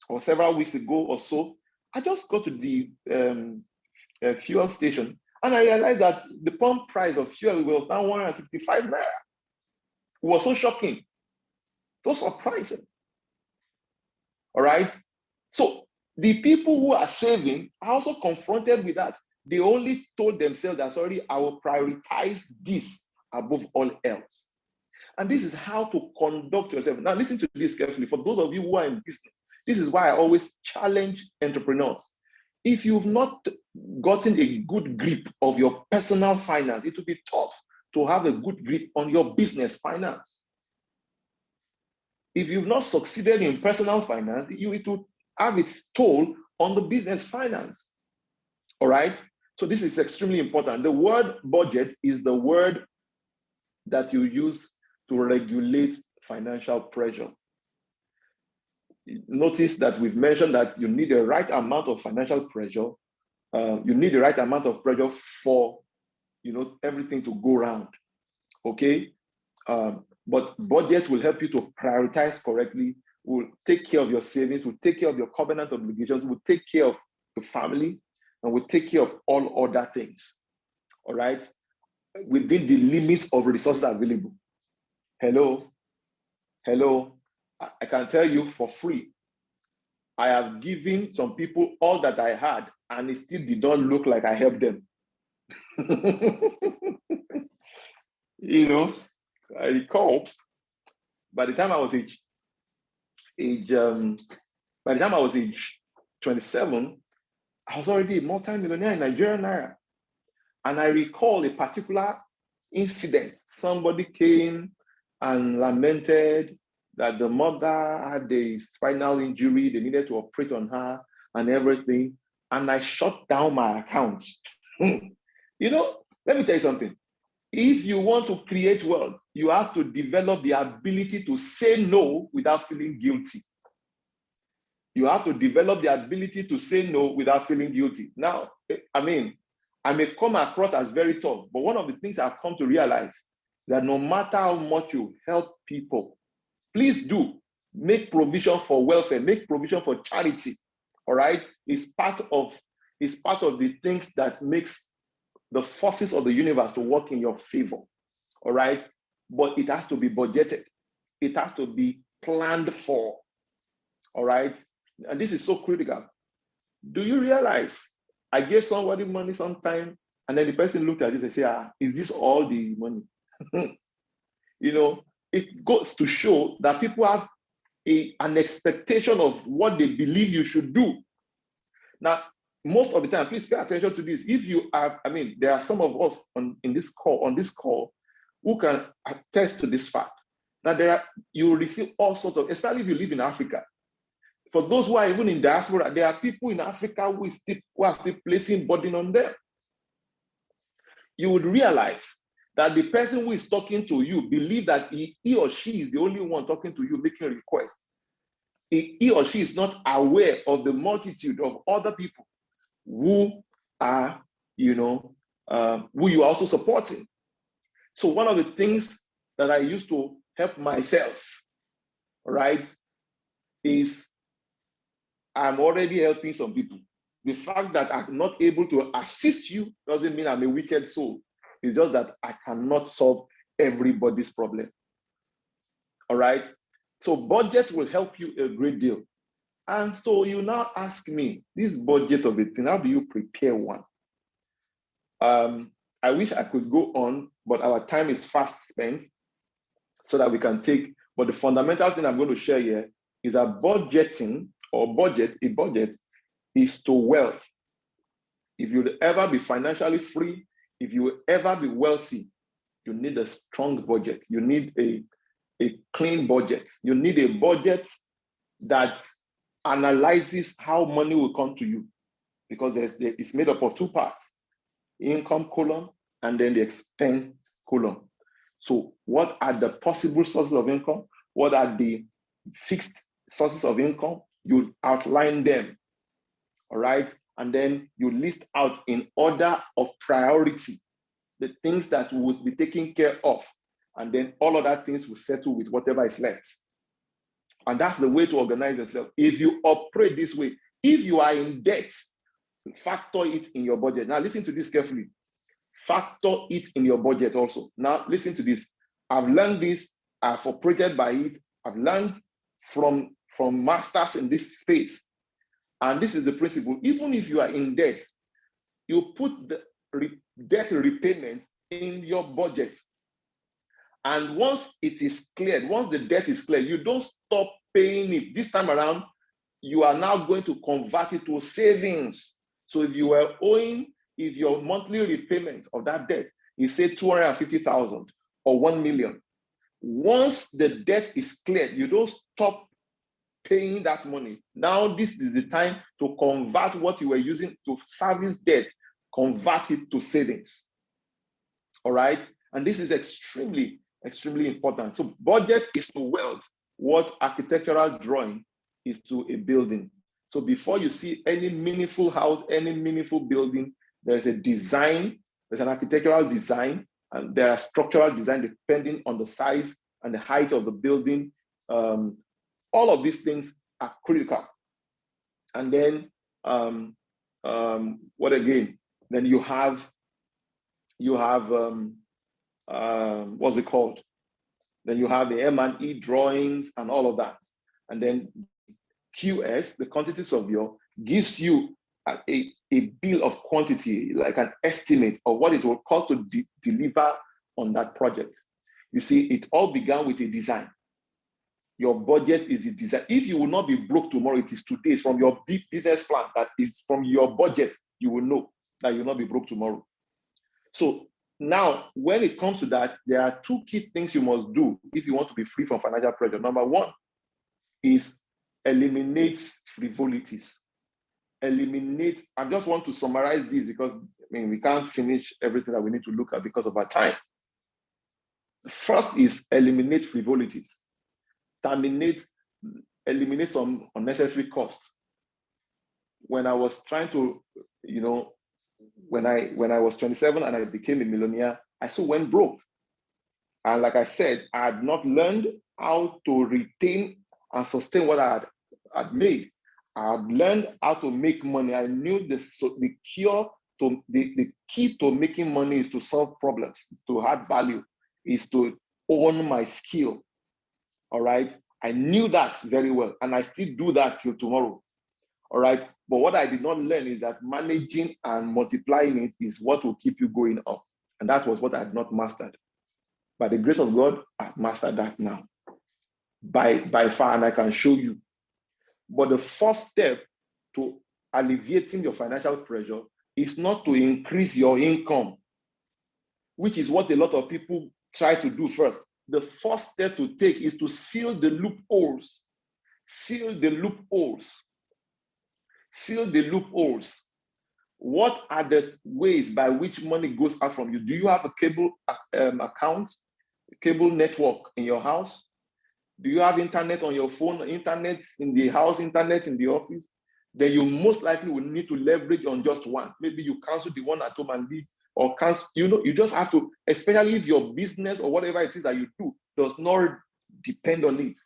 or several weeks ago or so, I just got to the fuel station and I realized that the pump price of fuel was now 165 naira. It was so shocking, so surprising. All right. So the people who are saving are also confronted with that. They only told themselves that, sorry, I will prioritize this above all else. And this is how to conduct yourself. Now, listen to this carefully. For those of you who are in business, this is why I always challenge entrepreneurs. If you've not gotten a good grip of your personal finance, it will be tough to have a good grip on your business finance. If you've not succeeded in personal finance, it will have its toll on the business finance. All right? So this is extremely important. The word budget is the word that you use to regulate financial pressure. Notice that we've mentioned that you need the right amount of financial pressure. You need the right amount of pressure for, everything to go round. Okay? But budget will help you to prioritize correctly, will take care of your savings, will take care of your covenant obligations, will take care of the family, and will take care of all other things. All right? Within the limits of resources available. Hello? I can tell you for free, I have given some people all that I had, and it still did not look like I helped them. I recall by the time I was age 27, I was already a multi-millionaire in Nigerian naira. And I recall a particular incident. Somebody came and lamented that the mother had a spinal injury. They needed to operate on her and everything. And I shut down my account. Let me tell you something. If you want to create wealth, you have to develop the ability to say no without feeling guilty. You have to develop the ability to say no without feeling guilty. Now, I may come across as very tough, but one of the things I've come to realize that no matter how much you help people, please do make provision for welfare, make provision for charity. all right? It's part of the things that makes the forces of the universe to work in your favor, all right? But it has to be budgeted. It has to be planned for, all right? And this is so critical. Do you realize I gave somebody money sometime, and then the person looked at it and said, is this all the money? You know, it goes to show that people have an expectation of what they believe you should do. Now, most of the time, please pay attention to this. If you are, there are some of us on this call who can attest to this fact that you will receive all sorts of, especially if you live in Africa. For those who are even in diaspora, there are people in Africa who are still placing burden on them. You would realize that the person who is talking to you believe that he or she is the only one talking to you, making a request. He or she is not aware of the multitude of other people who are, who you are also supporting. So one of the things that I used to help myself, right, is I'm already helping some people. The fact that I'm not able to assist you doesn't mean I'm a wicked soul. It's just that I cannot solve everybody's problem. All right? So budget will help you a great deal. And so you now ask me, this budget of a thing, how do you prepare one? I wish I could go on, but our time is fast spent so that we can take, but the fundamental thing I'm going to share here is that budgeting or a budget is to wealth. If you'll ever be financially free, if you will ever be wealthy, you need a strong budget. You need a clean budget. You need a budget that analyzes how money will come to you, because it's made up of two parts, income column and then the expense column. So what are the possible sources of income? What are the fixed sources of income? You outline them, all right? And then you list out in order of priority the things that would be taken care of. And then all other things will settle with whatever is left. And that's the way to organize yourself. If you operate this way, if you are in debt, factor it in your budget. Now listen to this carefully. Factor it in your budget also. Now listen to this. I've learned this, I've operated by it, I've learned from masters in this space. And this is the principle. Even if you are in debt, you put the debt repayment in your budget. And once it is cleared, once the debt is cleared, you don't stop paying it. This time around, you are now going to convert it to savings. So if you were owing, if your monthly repayment of that debt is say 250,000 or 1 million, once the debt is cleared, you don't stop paying that money. Now this is the time to convert what you were using to service debt, convert it to savings. All right? And this is extremely, extremely important. So budget is to wealth what architectural drawing is to a building. So before you see any meaningful house, any meaningful building, there's a design, there's an architectural design, and there are structural design depending on the size and the height of the building. All of these things are critical. And then what again? Then you have what's it called? Then you have the M&E drawings and all of that. And then QS, the quantities of your, gives you a bill of quantity, like an estimate of what it will cost to deliver on that project. You see, it all began with a design. Your budget is a design. If you will not be broke tomorrow, it is today. It's from your big business plan, that is from your budget, you will know that you will not be broke tomorrow. So now, when it comes to that, there are two key things you must do if you want to be free from financial pressure. Number one is eliminate frivolities. Eliminate, I just want to summarize this because we can't finish everything that we need to look at because of our time. First is eliminate frivolities. Eliminate some unnecessary costs. When I was trying to, when I was 27 and I became a millionaire, I still went broke. And like I said, I had not learned how to retain and sustain what I had made. I had learned how to make money. I knew the key to making money is to solve problems, to add value, is to own my skill. All right. I knew that very well, and I still do that till tomorrow. All right. But what I did not learn is that managing and multiplying it is what will keep you going up. And that was what I had not mastered. By the grace of God, I've mastered that now. By far, and I can show you. But the first step to alleviating your financial pressure is not to increase your income, which is what a lot of people try to do first. The first step to take is to seal the loopholes. Seal the loopholes. Seal the loopholes. What are the ways by which money goes out from you? Do you have a cable account, cable network in your house? Do you have internet on your phone, internet in the house, internet in the office? Then you most likely will need to leverage on just one. Maybe you cancel the one at home and leave, or cancel, you just have to, especially if your business or whatever it is that you do does not depend on it.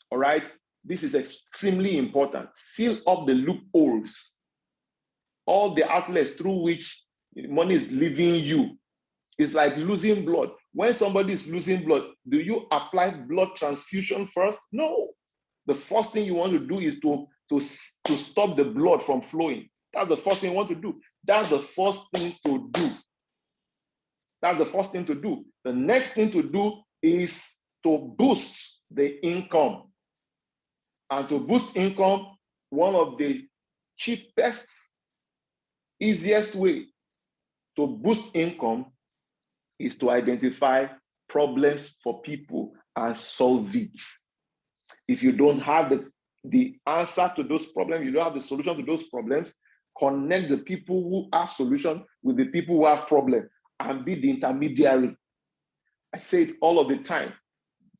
All right? This is extremely important. Seal up the loopholes. All the outlets through which money is leaving you. It's like losing blood. When somebody is losing blood, do you apply blood transfusion first? No. The first thing you want to do is to stop the blood from flowing. That's the first thing you want to do. That's the first thing to do. That's the first thing to do. The next thing to do is to boost the income. And to boost income, one of the cheapest, easiest way to boost income is to identify problems for people and solve it. If you don't have the answer to those problems, you don't have the solution to those problems, connect the people who have solutions with the people who have problems and be the intermediary. I say it all of the time.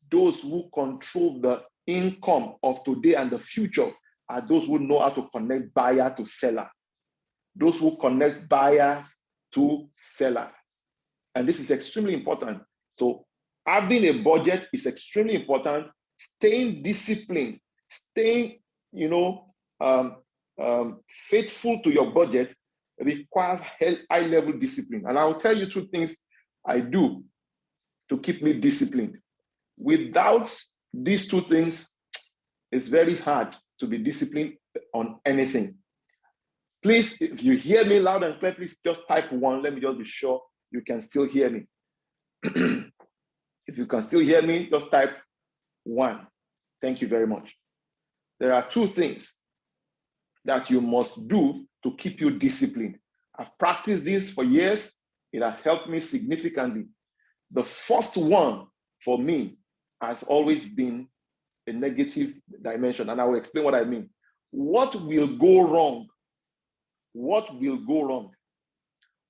Those who control the income of today and the future are those who know how to connect buyer to seller. Those who connect buyers to sellers. And this is extremely important. So having a budget is extremely important. Staying disciplined, staying, faithful to your budget requires high-level discipline. And I'll tell you two things I do to keep me disciplined. Without these two things, it's very hard to be disciplined on anything. Please, if you hear me loud and clear, please just type 1. Let me just be sure you can still hear me. If you can still hear me, just type 1. Thank you very much. There are two things that you must do to keep you disciplined. I've practiced this for years. It has helped me significantly. The first one for me has always been a negative dimension, and I will explain what I mean. What will go wrong? What will go wrong?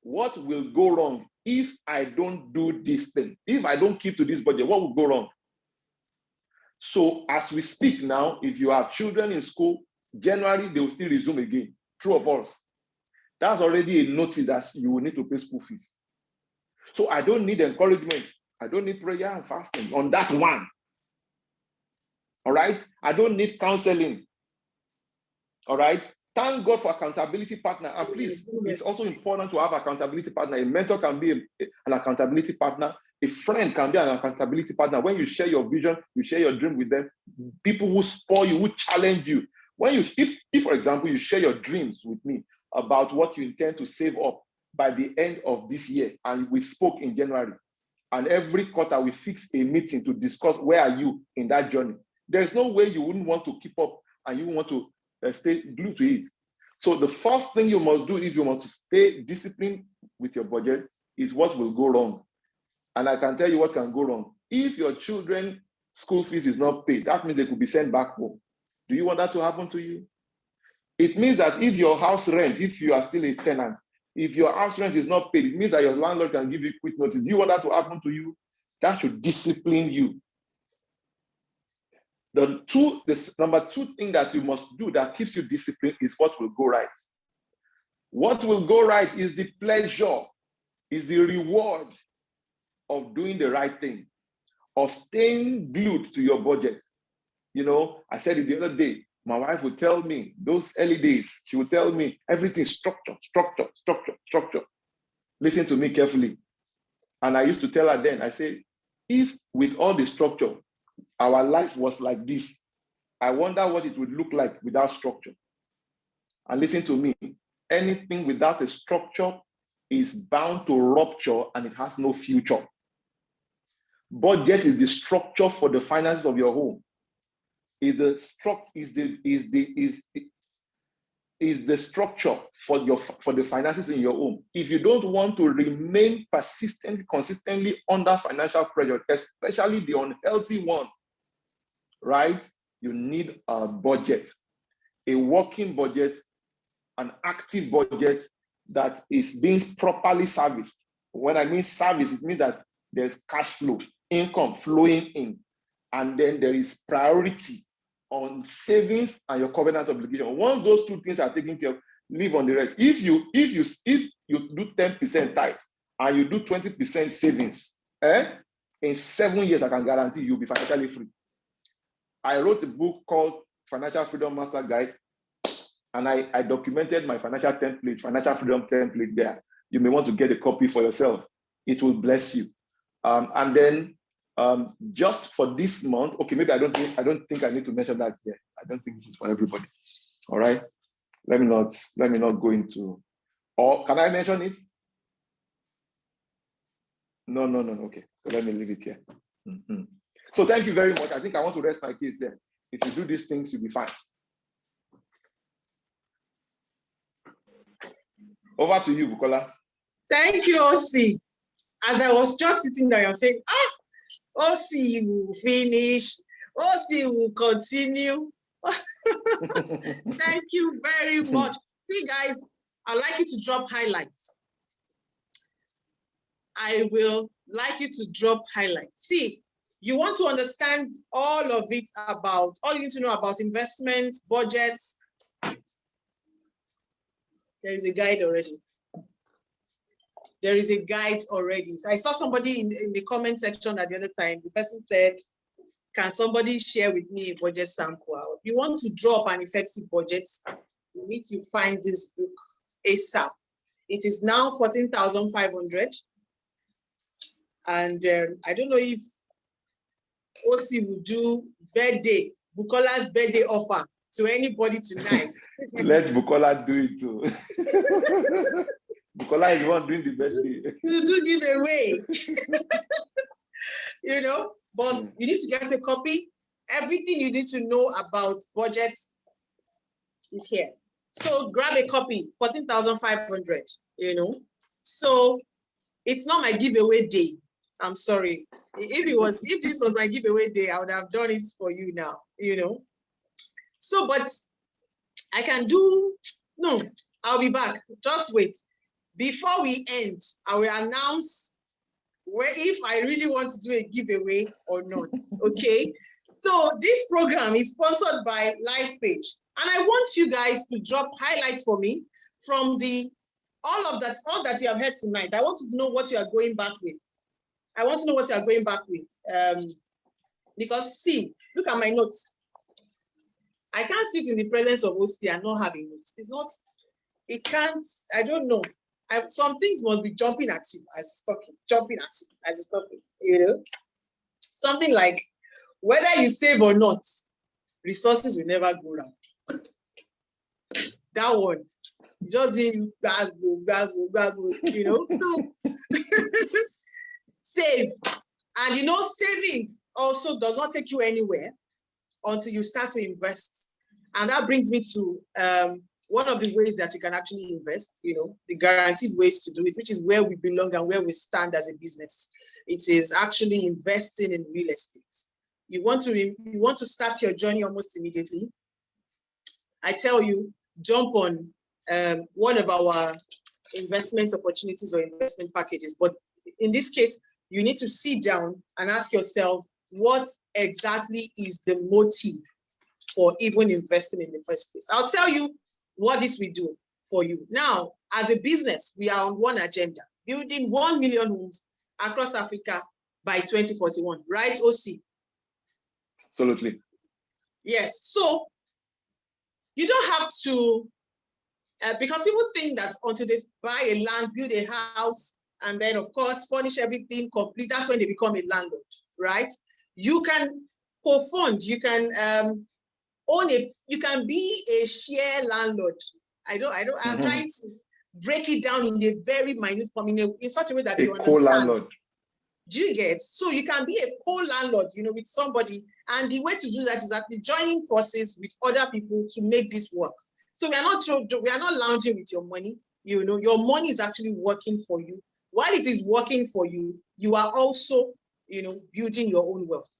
What will go wrong if I don't do this thing? If I don't keep to this budget, what will go wrong? So as we speak now, if you have children in school, January, they will still resume again. True or false? That's already a notice that you will need to pay school fees. So I don't need encouragement. I don't need prayer and fasting on that one. All right? I don't need counseling. All right? Thank God for accountability partner. And please, it's also important to have accountability partner. A mentor can be an accountability partner. A friend can be an accountability partner. When you share your vision, you share your dream with them. People who spoil you, who challenge you. When you, if for example, you share your dreams with me about what you intend to save up by the end of this year, and we spoke in January, and every quarter we fix a meeting to discuss where are you in that journey. There is no way you wouldn't want to keep up and you want to stay glued to it. So the first thing you must do if you want to stay disciplined with your budget is what will go wrong. And I can tell you what can go wrong. If your children's school fees is not paid, that means they could be sent back home. Do you want that to happen to you? It means that if your house rent, if you are still a tenant, if your house rent is not paid, it means that your landlord can give you quick notice. Do you want that to happen to you? That should discipline you. The number 2 thing that you must do that keeps you disciplined is what will go right. What will go right is the pleasure, is the reward of doing the right thing, of staying glued to your budget. You know, I said it the other day, My wife would tell me, those early days, she would tell me everything structure, structure, structure, structure. Listen to me carefully. And I used to tell her then, I say, if with all the structure, our life was like this, I wonder what it would look like without structure. And listen to me, anything without a structure is bound to rupture and it has no future. Budget is the structure for the finances of your home. Is the structure for the finances in your home. If you don't want to remain consistently under financial pressure, especially the unhealthy one, right? You need a budget, a working budget, an active budget that is being properly serviced. When I mean service, it means that there's cash flow, income flowing in, and then there is priority on savings and your covenant obligation. Once those two things are taken care of, live on the rest. If you do 10% tithe and you do 20% savings, in 7 years, I can guarantee you'll be financially free. I wrote a book called Financial Freedom Master Guide, and I documented my financial financial freedom template there. You may want to get a copy for yourself. It will bless you. And then just for this month, okay, maybe I don't think I need to mention that here. I don't think this is for everybody. All right. Let me not go into, or can I mention it? No. Okay. So let me leave it here. Mm-hmm. So thank you very much. I think I want to rest my case there. If you do these things, you'll be fine. Over to you, Bukola. Thank you, OC. As I was just sitting there, I'm saying, OC will finish, OC will continue. Thank you very much. See, guys, I'd like you to drop highlights. I will like you to drop highlights. See, you want to understand all of it about, all you need to know about investment, budgets. There is a guide already. There is a guide already. So I saw somebody in the comment section at the other time. The person said, can somebody share with me a budget sample? If you want to draw up an effective budget, you need to find this book ASAP. It is now 14,500. And I don't know if OC will do Bukola's birthday offer to anybody tonight. Let Bukola do it too. Bukola is the one doing the birthday. To do giveaway. You know, but you need to get a copy. Everything you need to know about budgets is here. So grab a copy, 14,500, you know. So it's not my giveaway day. I'm sorry. If this was my giveaway day, I would have done it for you now, you know. So, but I can do, no, I'll be back. Just wait. Before we end, I will announce if I really want to do a giveaway or not, okay? So this program is sponsored by Lifepage. And I want you guys to drop highlights for me from all that you have heard tonight. I want to know what you are going back with. I want to know what you are going back with. Because see, look at my notes. I can't sit in the presence of OC and not having notes. It can't, I don't know. Some things must be jumping at you as talking, jumping at you as talking, you know? Something like, whether you save or not, resources will never go round. That one, just in gas goes, you know? So, save. And you know, saving also does not take you anywhere until you start to invest. And that brings me to one of the ways that you can actually invest, you know, the guaranteed ways to do it, which is where we belong and where we stand as a business. It is actually investing in real estate. You want to start your journey almost immediately. I tell you, jump on one of our investment opportunities or investment packages. But in this case, you need to sit down and ask yourself, what exactly is the motive for even investing in the first place? I'll tell you what this will do for you. Now, as a business, we are on one agenda, building 1 million homes across Africa by 2041, right, OC? Absolutely. Yes. So You don't have to, because people think that until they buy a land, build a house, and then of course furnish everything complete, that's when they become a landlord, right? You can co-fund, you can own it, you can be a share landlord. I'm trying to break it down in a very minute form, in such a way that you understand. Co-landlord. Do you get? So you can be a co-landlord, with somebody, and the way to do that is actually joining forces with other people to make this work. So we are not lounging with your money. Your money is actually working for you. While it is working for you, you are also, building your own wealth.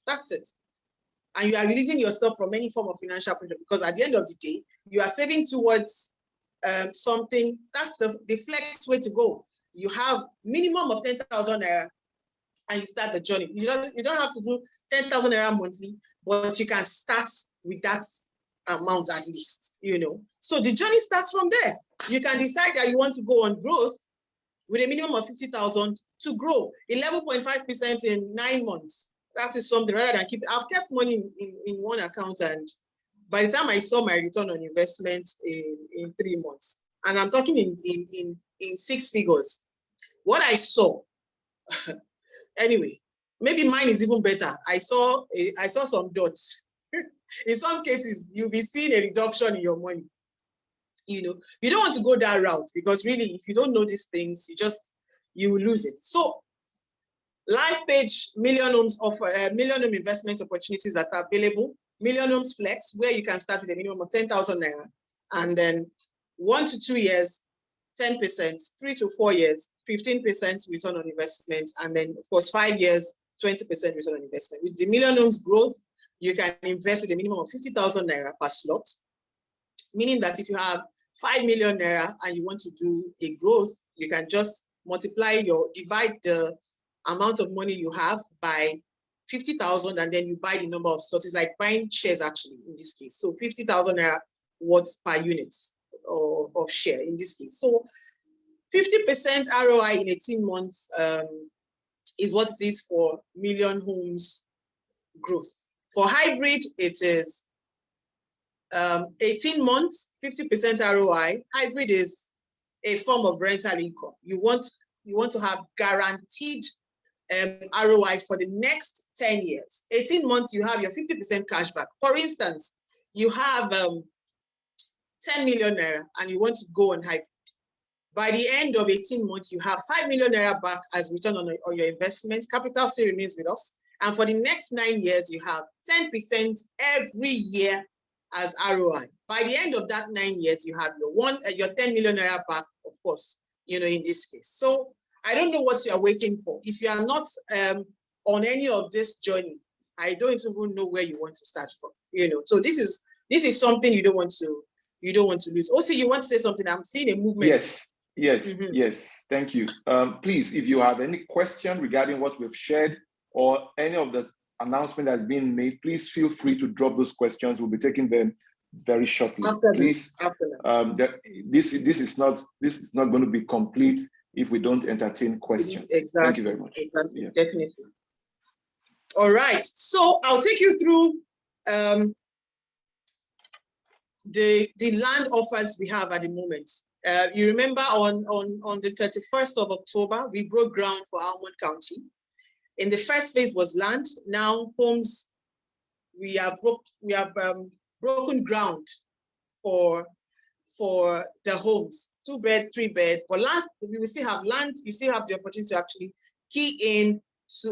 That's it. And you are releasing yourself from any form of financial pressure, because at the end of the day, you are saving towards something. That's the flex way to go. You have minimum of 10,000 naira and you start the journey. You don't have to do 10,000 naira monthly, but you can start with that amount at least, So the journey starts from there. You can decide that you want to go on growth with a minimum of 50,000 to grow 11.5% in 9 months. That is something rather than keep. I've kept money in one account, and by the time I saw my return on investment in 3 months, and I'm talking in 6 figures, what I saw, anyway, maybe mine is even better. I saw some dots. In some cases, you'll be seeing a reduction in your money. You don't want to go that route, because really, if you don't know these things, you will lose it. So Lifepage Million Homes offer Million Home investment opportunities that are available. Million Homes Flex, where you can start with a minimum of 10,000 naira, and then 1 to 2 years, 10%, 3 to 4 years, 15% return on investment, and then of course 5 years, 20% return on investment. With the Million Homes growth, you can invest with a minimum of 50,000 naira per slot, meaning that if you have 5 million naira and you want to do a growth, you can just divide the amount of money you have by 50,000, and then you buy the number of slots. It's like buying shares actually in this case. So 50,000 naira worth per unit of share in this case. So 50% ROI in 18 months is what it is for Million Homes growth. For hybrid, it is 18 months, 50% ROI. Hybrid is a form of rental income. You want to have guaranteed ROI for the next 10 years. 18 months, you have your 50% cashback. For instance, you have 10 million naira and you want to go on hybrid. By the end of 18 months, you have 5 million naira back as return on your investment. Capital still remains with us. And for the next 9 years, you have 10% every year as ROI. By the end of that 9 years, you have your 10 million naira back, of course, in this case. So I don't know what you are waiting for. If you are not on any of this journey, I don't even know where you want to start from. So this is something you don't want to lose. Also, you want to say something? I'm seeing a movement. Yes. Thank you. Please, if you have any question regarding what we've shared or any of the announcement that's been made, please feel free to drop those questions. We'll be taking them very shortly. Please, this is not going to be complete if we don't entertain questions. Exactly. Thank you very much. Exactly. Yeah. Definitely. All right. So I'll take you through the land offers we have at the moment. You remember on the 31st of October, we broke ground for Almond County. In the first phase was land. Now homes, we have broken ground for the homes, 2-bed, 3-bed. But last, we will still have land. You still have the opportunity to actually key in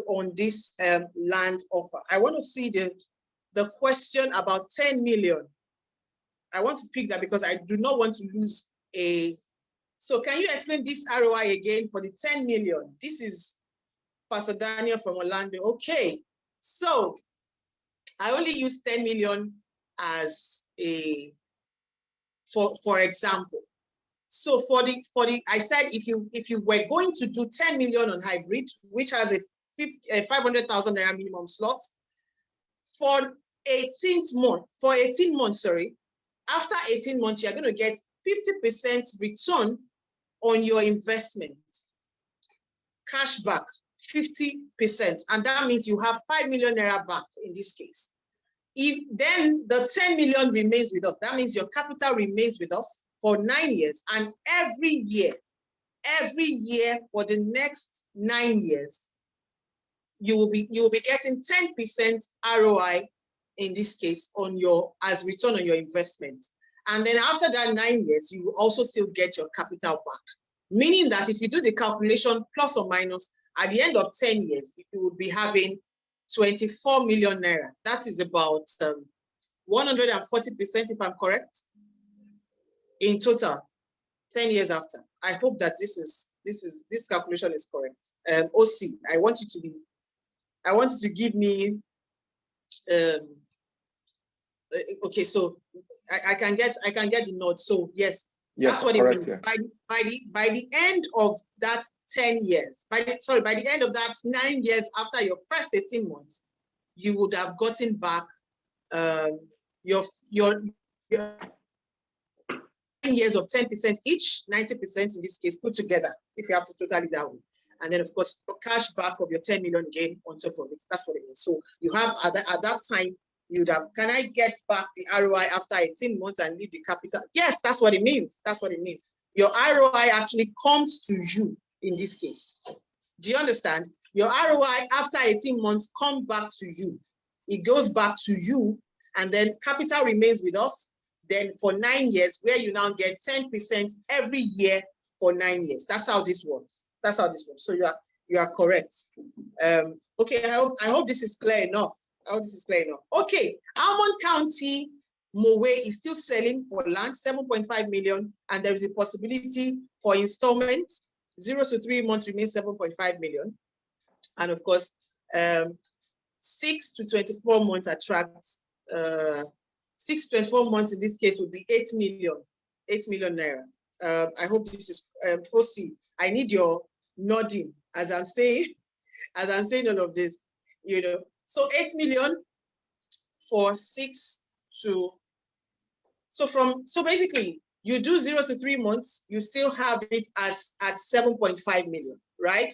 on this land offer. I want to see the question about 10 million. I want to pick that because I do not want to lose So can you explain this ROI again for the 10 million? This is Pastor Daniel from Orlando. Okay, so I only use 10 million as for example. So for the I said if you were going to do 10 million on hybrid, which has a 500,000 naira minimum slot, for 18 months, sorry, after 18 months, you're going to get 50% return on your investment. Cash back, 50%. And that means you have 5 million naira back in this case. if then the 10 million remains with us, that means your capital remains with us for 9 years, and every year for the next 9 years, you will be getting 10% ROI in this case on your as return on your investment. And then after that 9 years, you will also still get your capital back. Meaning that if you do the calculation plus or minus, at the end of 10 years, you will be having 24 million naira. That is about 140%, if I'm correct, in total, 10 years after. I hope that this calculation is correct. OC, I want you to give me okay, so I can get the nod. So yes, that's what correct, it means. Yeah. By the end of that 10 years, by the end of that 9 years after your first 18 months, you would have gotten back your 9 years of 10% each, 90% in this case put together, if you have to totally that way. And then of course, cash back of your 10 million again on top of it. That's what it means. So you have at that time, you'd have, can I get back the ROI after 18 months and leave the capital? Yes, that's what it means. That's what it means. Your ROI actually comes to you in this case. Do you understand? Your ROI after 18 months comes back to you. It goes back to you, and then capital remains with us. Then for 9 years, where you now get 10% every year for 9 years. That's how this works. That's how this works. So you are correct. Okay, I hope this is clear enough. Okay, Almond County, Mowe is still selling for land, 7.5 million, and there is a possibility for installment. 0 to 3 months remains 7.5 million. And of course, 6 to 24 months attracts, 6 to 24 months in this case would be 8 million naira. I hope this is OC. I need your nodding as I'm saying all of this, you know. So 8 million for 6 to, so basically you do 0 to 3 months, you still have it as at 7.5 million, right?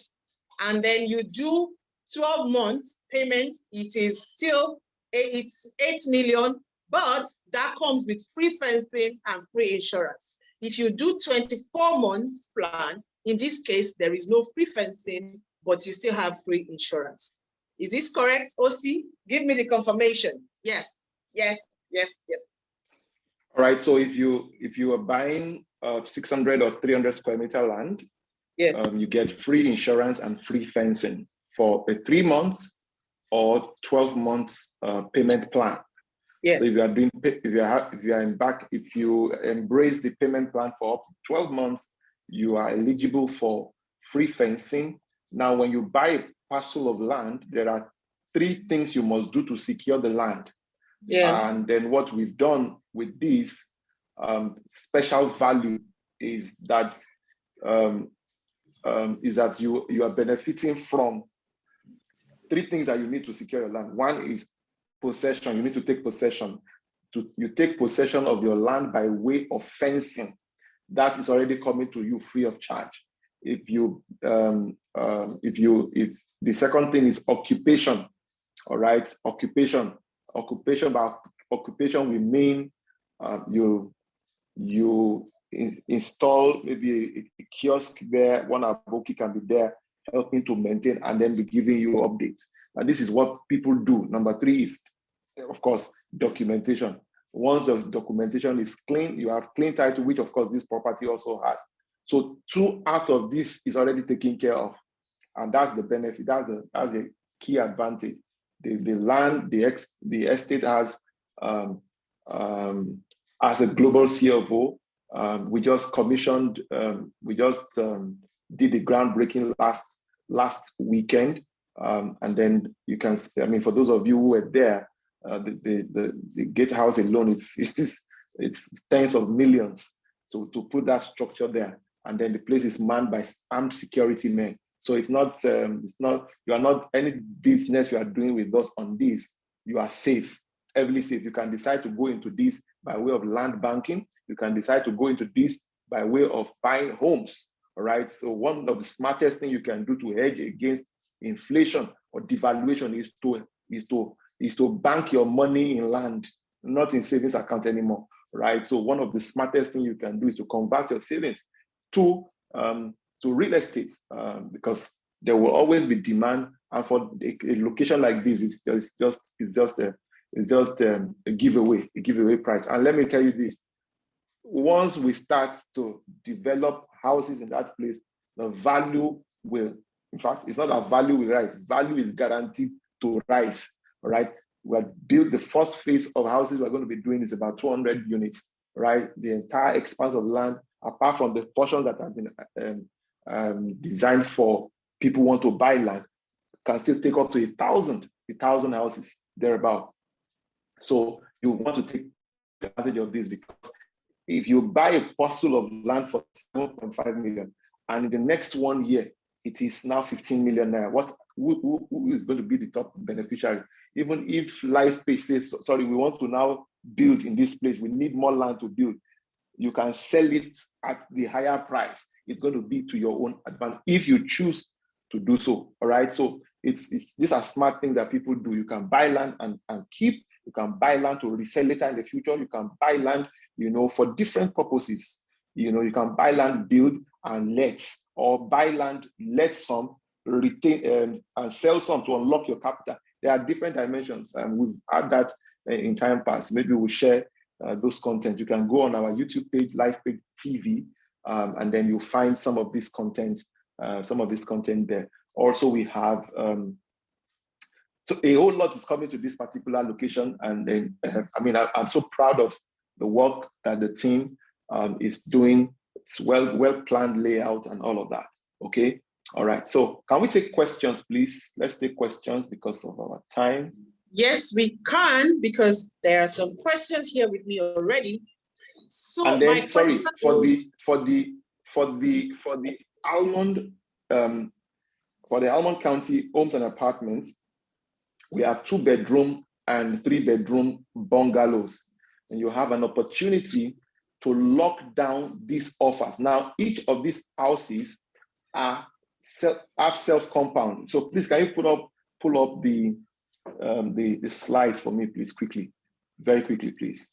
And then you do 12 months payment, it is still, it's 8 million, but that comes with free fencing and free insurance. If you do 24 months plan, in this case, there is no free fencing, but you still have free insurance. Is this correct, OC? Give me the confirmation. Yes. All right, so if you are buying 600 or 300 square meter land, yes, you get free insurance and free fencing for a 3 months or 12 months payment plan. Yes. So if you embrace the payment plan for up to 12 months, you are eligible for free fencing. Now, when you buy a parcel of land, there are 3 things you must do to secure the land. Yeah. And then what we've done with this special value is that you are benefiting from 3 things that you need to secure your land. One is possession. You need to take possession. You take possession of your land by way of fencing. That is already coming to you free of charge. If the second thing is occupation, all right, occupation will mean you install maybe a kiosk there, one aboki can be there helping to maintain and then be giving you updates. And this is what people do. Number 3 is, of course, documentation. Once the documentation is clean, you have clean title, which of course this property also has. So 2 out of this is already taken care of. And that's the benefit, that's a key advantage. The land, the estate has as a global CFO, we just commissioned, did the groundbreaking last weekend. And then you can, I mean, for those of you who were there, the gatehouse alone, it's tens of millions to put that structure there. And then the place is manned by armed security men. So you are not any business you are doing with us on this, you are safe, heavily safe. You can decide to go into this by way of land banking. You can decide to go into this by way of buying homes, all right? So one of the smartest things you can do to hedge against inflation or devaluation is to is to bank your money in land, not in savings account anymore, right? So one of the smartest things you can do is to convert your savings to real estate, because there will always be demand, and for a location like this, it's just a giveaway price. And let me tell you this: once we start to develop houses in that place, the value will, in fact, it's not that value will rise. Value is guaranteed to rise. All right. We have built the first phase of houses we're going to be doing is about 200 units, right? The entire expanse of land, apart from the portions that have been designed for people who want to buy land, can still take up to 1,000 houses thereabout. So you want to take advantage of this, because if you buy a parcel of land for 7.5 million, and in the next 1 year, it is now 15 million naira, who is going to be the top beneficiary? Even if Lifepage says, sorry, we want to now build in this place, we need more land to build, you can sell it at the higher price. It's going to be to your own advantage if you choose to do so. All right. So these are smart things that people do. You can buy land and keep. You can buy land to resell later in the future. You can buy land, for different purposes. You can buy land, build and let, or buy land, let some, retain and sell some to unlock your capital. There are different dimensions, and we've had that in time past. Maybe we'll share those content. You can go on our YouTube page, Lifepage TV, and then you'll find some of this content there. Also, we have so a whole lot is coming to this particular location, and then I'm so proud of the work that the team is doing. It's well planned layout and all of that. Okay, all right. So can we take questions, please? Let's take questions because of our time. Yes, we can, because there are some questions here with me already. So, and then sorry for the Almond County homes and apartments, we have 2-bedroom and 3-bedroom bungalows, and you have an opportunity to lock down these offers. Now, each of these houses have self-compound. So please, can you pull up the slides for me, please, quickly, very quickly, please.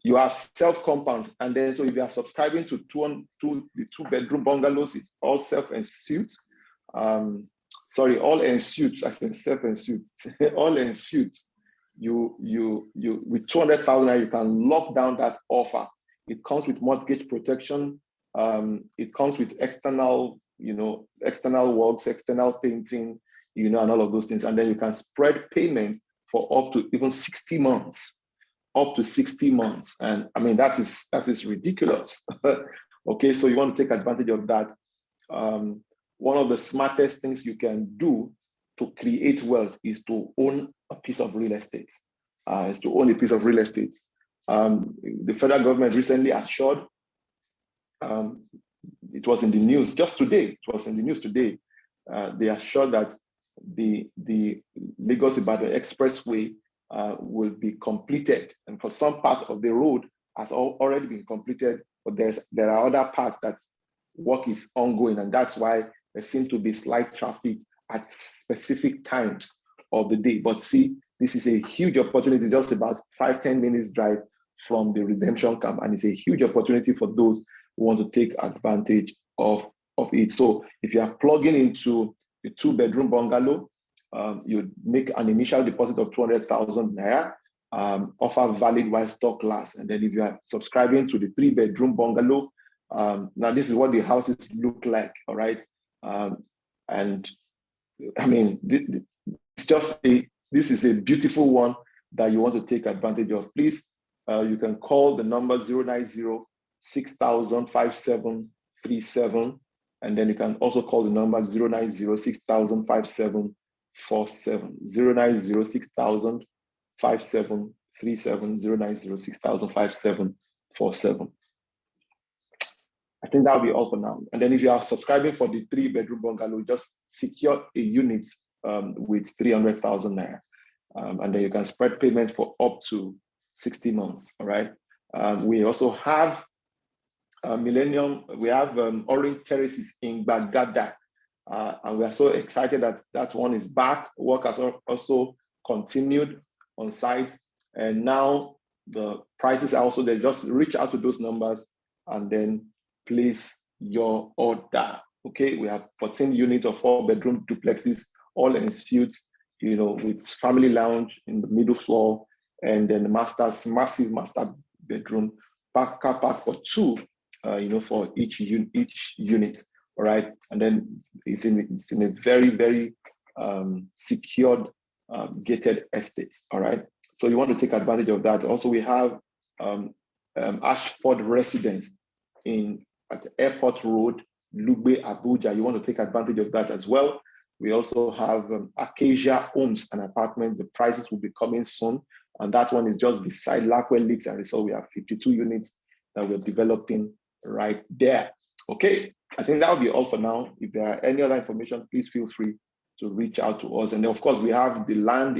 You have self-compound, and then so if you are subscribing to the 2-bedroom bungalows, it's all self-ensuite. All ensuite. I said self-ensuite. All ensuite. You with 200,000, you can lock down that offer. It comes with mortgage protection. It comes with external works, external painting, and all of those things. And then you can spread payment for up to even 60 months. Up to 60 months. And I mean, that is ridiculous. Okay, so you want to take advantage of that. One of the smartest things you can do to create wealth is to own a piece of real estate. The federal government recently assured, it was in the news just today, they assured that the Lagos-Ibadan Expressway will be completed, and for some part of the road has already been completed, but there are other parts that work is ongoing, and that's why there seems to be slight traffic at specific times of the day. But see, this is a huge opportunity, just about 5-10 minutes drive from the redemption camp, and it's a huge opportunity for those who want to take advantage of it. So if you are plugging into a 2-bedroom bungalow, you make an initial deposit of 200,000 naira, offer valid while stock lasts. And then if you are subscribing to the 3-bedroom bungalow, now this is what the houses look like, all right? And I mean, this is a beautiful one that you want to take advantage of. Please, you can call the number 090-6000-5737, and then you can also call the number 090-6000-5747, 090-6000-5737, 090-6000-5747. I think that'll be all for now. And then if you are subscribing for the 3-bedroom bungalow, just secure a unit with 300,000 naira. And then you can spread payment for up to 60 months, all right? We also have Orange Terraces in Bagada. And we are so excited that one is back. Work has also continued on site. And now the prices are also there. Just reach out to those numbers and then place your order. Okay, we have 14 units of 4-bedroom duplexes, all in suites, with family lounge in the middle floor, and then the massive master bedroom, car park for 2, for each unit. All right, and then it's in a very, very secured, gated estate. All right, so you want to take advantage of that. Also, we have Ashford Residence at Airport Road, Lugbe, Abuja. You want to take advantage of that as well. We also have Acacia Homes, an apartment. The prices will be coming soon, and that one is just beside Lackwell Lakes and Resort. We have 52 units that we're developing right there. Okay, I think that will be all for now. If there are any other information, please feel free to reach out to us. And then, of course, we have the land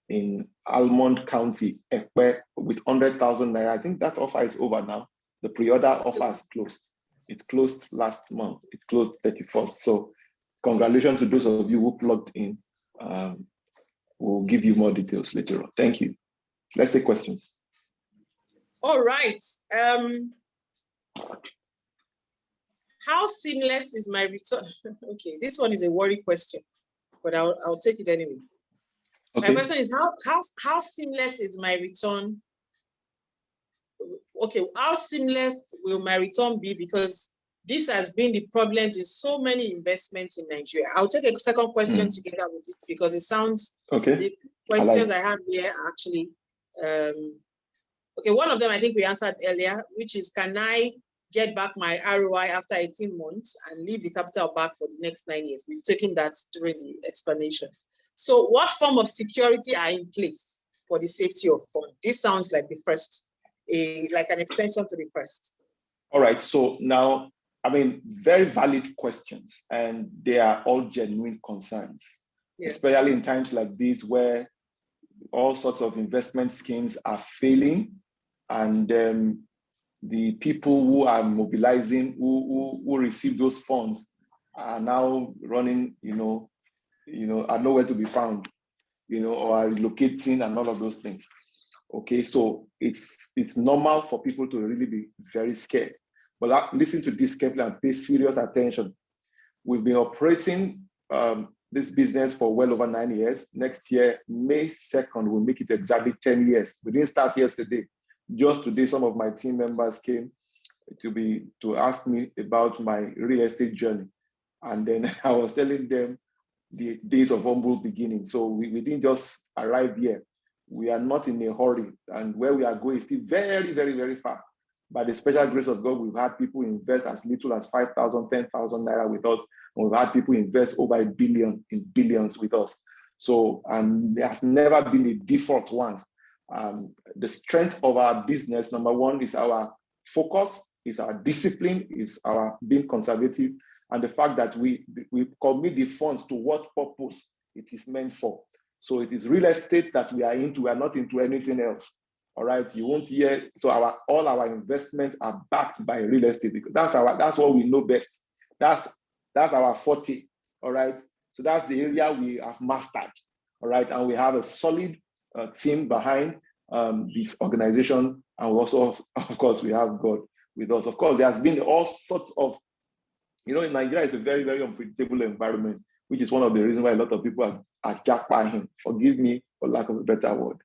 in Almond County, Ekpe, with 100,000 naira. I think that offer is over now. The pre-order offer is closed. It closed last month. It closed 31st. So congratulations to those of you who plugged in. We'll give you more details later on. Thank you. Let's take questions. All right. How seamless is my return? Okay, this one is a worry question, but I'll take it anyway. Okay. My question is how seamless is my return? Okay, how seamless will my return be? Because this has been the problem in so many investments in Nigeria. I'll take a second question together with it because it sounds, okay. The questions I have here are actually, okay, one of them I think we answered earlier, which is, can I get back my ROI after 18 months and leave the capital back for the next 9 years? We've taken that during the explanation. So what form of security are in place for the safety of funds? This sounds like the first, like an extension to the first. All right, so now, very valid questions, and they are all genuine concerns, especially in times like this where all sorts of investment schemes are failing, and the people who are mobilizing, who receive those funds are now running, are nowhere to be found, or are relocating and all of those things. Okay, so it's normal for people to really be very scared. But listen to this carefully and pay serious attention. We've been operating this business for well over 9 years. Next year, May 2nd, we'll make it exactly 10 years. We didn't start yesterday. Just today, some of my team members came to ask me about my real estate journey. And then I was telling them the days of humble beginning. So we didn't just arrive here. We are not in a hurry. And where we are going is still very, very, very far. By the special grace of God, we've had people invest as little as 5,000, 10,000 naira with us. And we've had people invest over $1 billion in billions with us. So, and there has never been a default once. The strength of our business, number one, is our focus, is our discipline, is our being conservative, and the fact that we commit the funds to what purpose it is meant for. So it is real estate that we are into. We are not into anything else. All right, you won't hear. So all our investments are backed by real estate because that's what we know best. That's our forte. All right, so that's the area we have mastered. All right, and we have a solid team behind this organization, and we also, of course, we have God with us. Of course, there has been all sorts of, in Nigeria is a very, very unpredictable environment, which is one of the reasons why a lot of people are jacked by him. Forgive me for lack of a better word,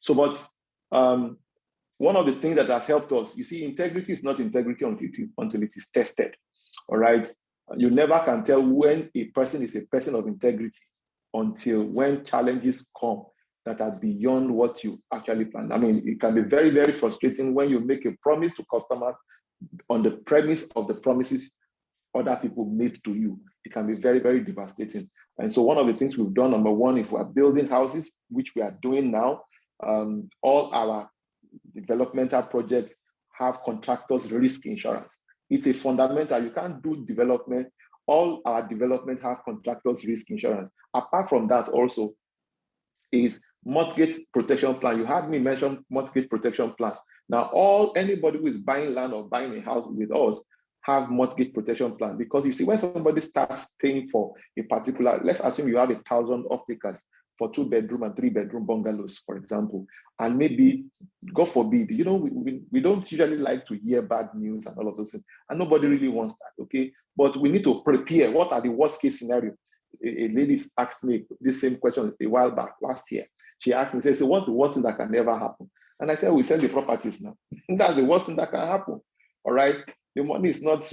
So, but one of the things that has helped us, you see, integrity is not integrity until it is tested. All right, you never can tell when a person is a person of integrity until when challenges come that are beyond what you actually planned. It can be very, very frustrating when you make a promise to customers on the premise of the promises other people made to you. It can be very, very devastating. And so one of the things we've done, number one, if we're building houses, which we are doing now, all our developmental projects have contractors' risk insurance. It's a fundamental. You can't do development. All our development have contractors' risk insurance. Apart from that, also is mortgage protection plan. You had me mention mortgage protection plan. Now, anybody who is buying land or buying a house with us, have mortgage protection plan, because you see, when somebody starts paying for a particular, let's assume you have 1,000 off-takers for 2-bedroom and 3-bedroom bungalows, for example, and maybe, God forbid, you know, we don't usually like to hear bad news and all of those things, and nobody really wants that, okay? But we need to prepare. What are the worst case scenario? A lady asked me this same question a while back, last year. She asked me, so what's the worst thing that can ever happen? And I said, we sell the properties now. That's the worst thing that can happen, all right? The money is not,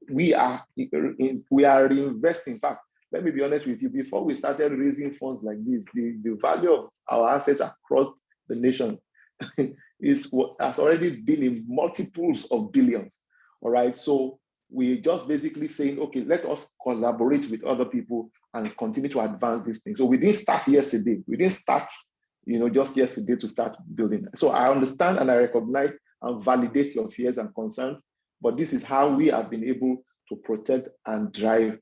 we are reinvesting. In fact, let me be honest with you, before we started raising funds like this, the value of our assets across the nation has already been in multiples of billions, all right? So we're just basically saying, okay, let us collaborate with other people and continue to advance these things. So we didn't start yesterday. We didn't start, you know, just yesterday to start building. So I understand and I recognize and validate your fears and concerns, but this is how we have been able to protect and drive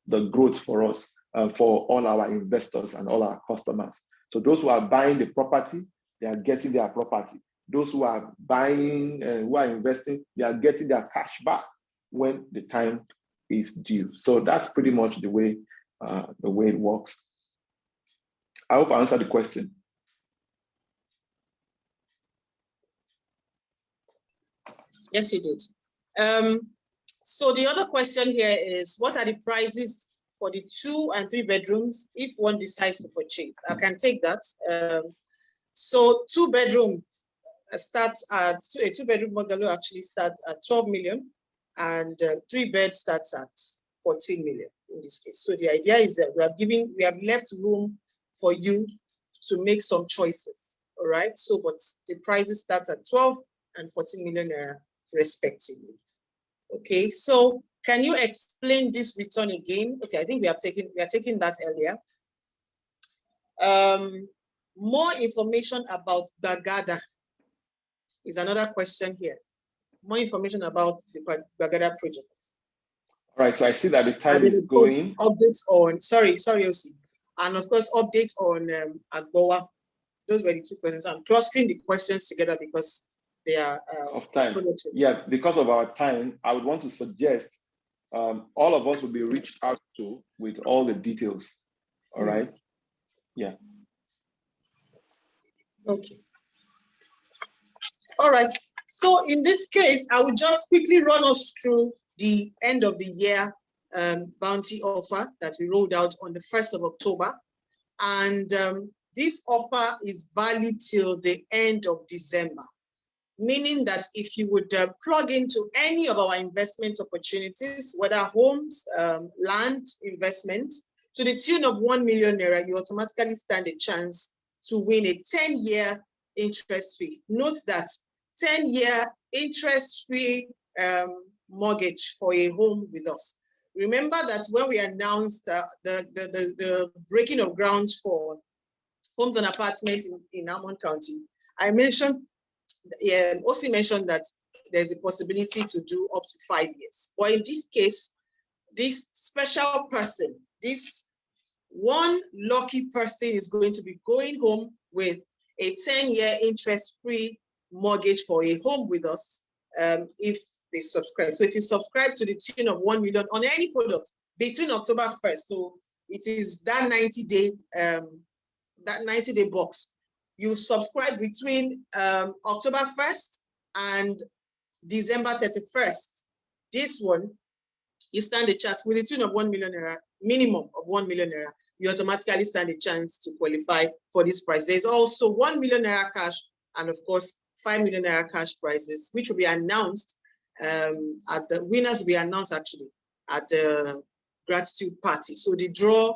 the growth for us, for all our investors and all our customers. So those who are buying the property, they are getting their property. Those who are buying, who are investing, they are getting their cash back when the time is due. So that's pretty much the way it works. I hope I answered the question. Yes, you did. So the other question here is, what are the prices for the 2 and 3 bedrooms if one decides to purchase? I can take that. So 2-bedroom starts at, a 2-bedroom bungalow actually starts at 12 million, and 3-bed starts at 14 million in this case. So the idea is that we have left room for you to make some choices. All right. So, but the prices start at 12 and 14 million respectively. Okay, so can you explain this return again? Okay, I think we are taking that earlier. More information about Bagada is another question here. More information about the Bagada project. All right, so I see that the time is going. Updates on, sorry, Osi. And of course, updates on Agboa. Those were the 2 questions. I'm clustering the questions together because they are of time. Yeah, because of our time, I would want to suggest all of us will be reached out to with all the details. All right. Yeah. Okay. All right. So in this case, I will just quickly run us through the end of the year bounty offer that we rolled out on the 1st of October. And this offer is valid till the end of December, meaning that if you would plug into any of our investment opportunities, whether homes, land investment, to the tune of 1 million naira, you automatically stand a chance to win a 10-year interest-free. Note that 10-year interest-free mortgage for a home with us. Remember that when we announced the breaking of grounds for homes and apartments in Almond County, I mentioned, OC mentioned that there's a possibility to do up to 5 years. But in this case, this special person, this one lucky person is going to be going home with a 10-year interest-free mortgage for a home with us if they subscribe. So if you subscribe to the tune of 1 million on any product between October 1st, so it is that 90-day box. You subscribe between October 1st and December 31st. This one, you stand a chance with a tune of 1 million naira, minimum of 1 million naira. You automatically stand a chance to qualify for this prize. There's also 1 million naira cash and of course 5 million naira cash prizes, which will be announced at the winners will be announced actually at the gratitude party. So the draw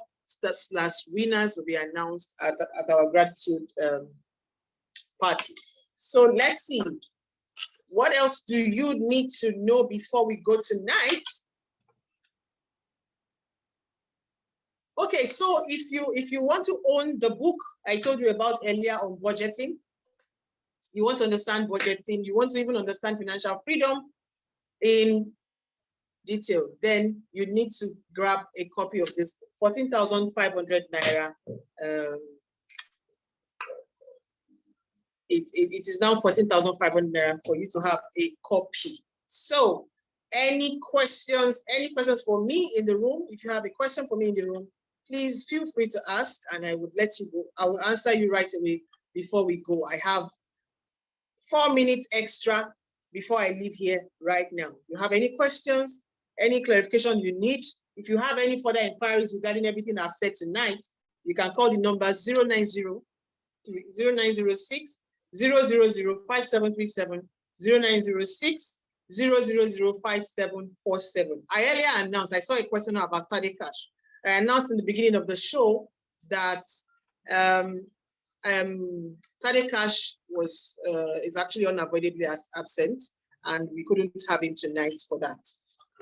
/ winners will be announced at our gratitude party. So let's see. What else do you need to know before we go tonight? Okay, so if you want to own the book I told you about earlier on budgeting, you want to understand budgeting, you want to even understand financial freedom in detail, then you need to grab a copy of this 14,500 naira. It is now 14,500 naira for you to have a copy. So Any questions for me in the room? If you have a question for me in the room, please feel free to ask and I would let you go. I will answer you right away before we go. I have 4 minutes extra before I leave here right now. You have any questions, any clarification you need? If you have any further inquiries regarding everything I've said tonight, you can call the number 0906 0005737, 0906 0005747. I earlier announced, I saw a question about Tade Cash. I announced in the beginning of the show that Tade Cash is actually unavoidably absent, and we couldn't have him tonight for that.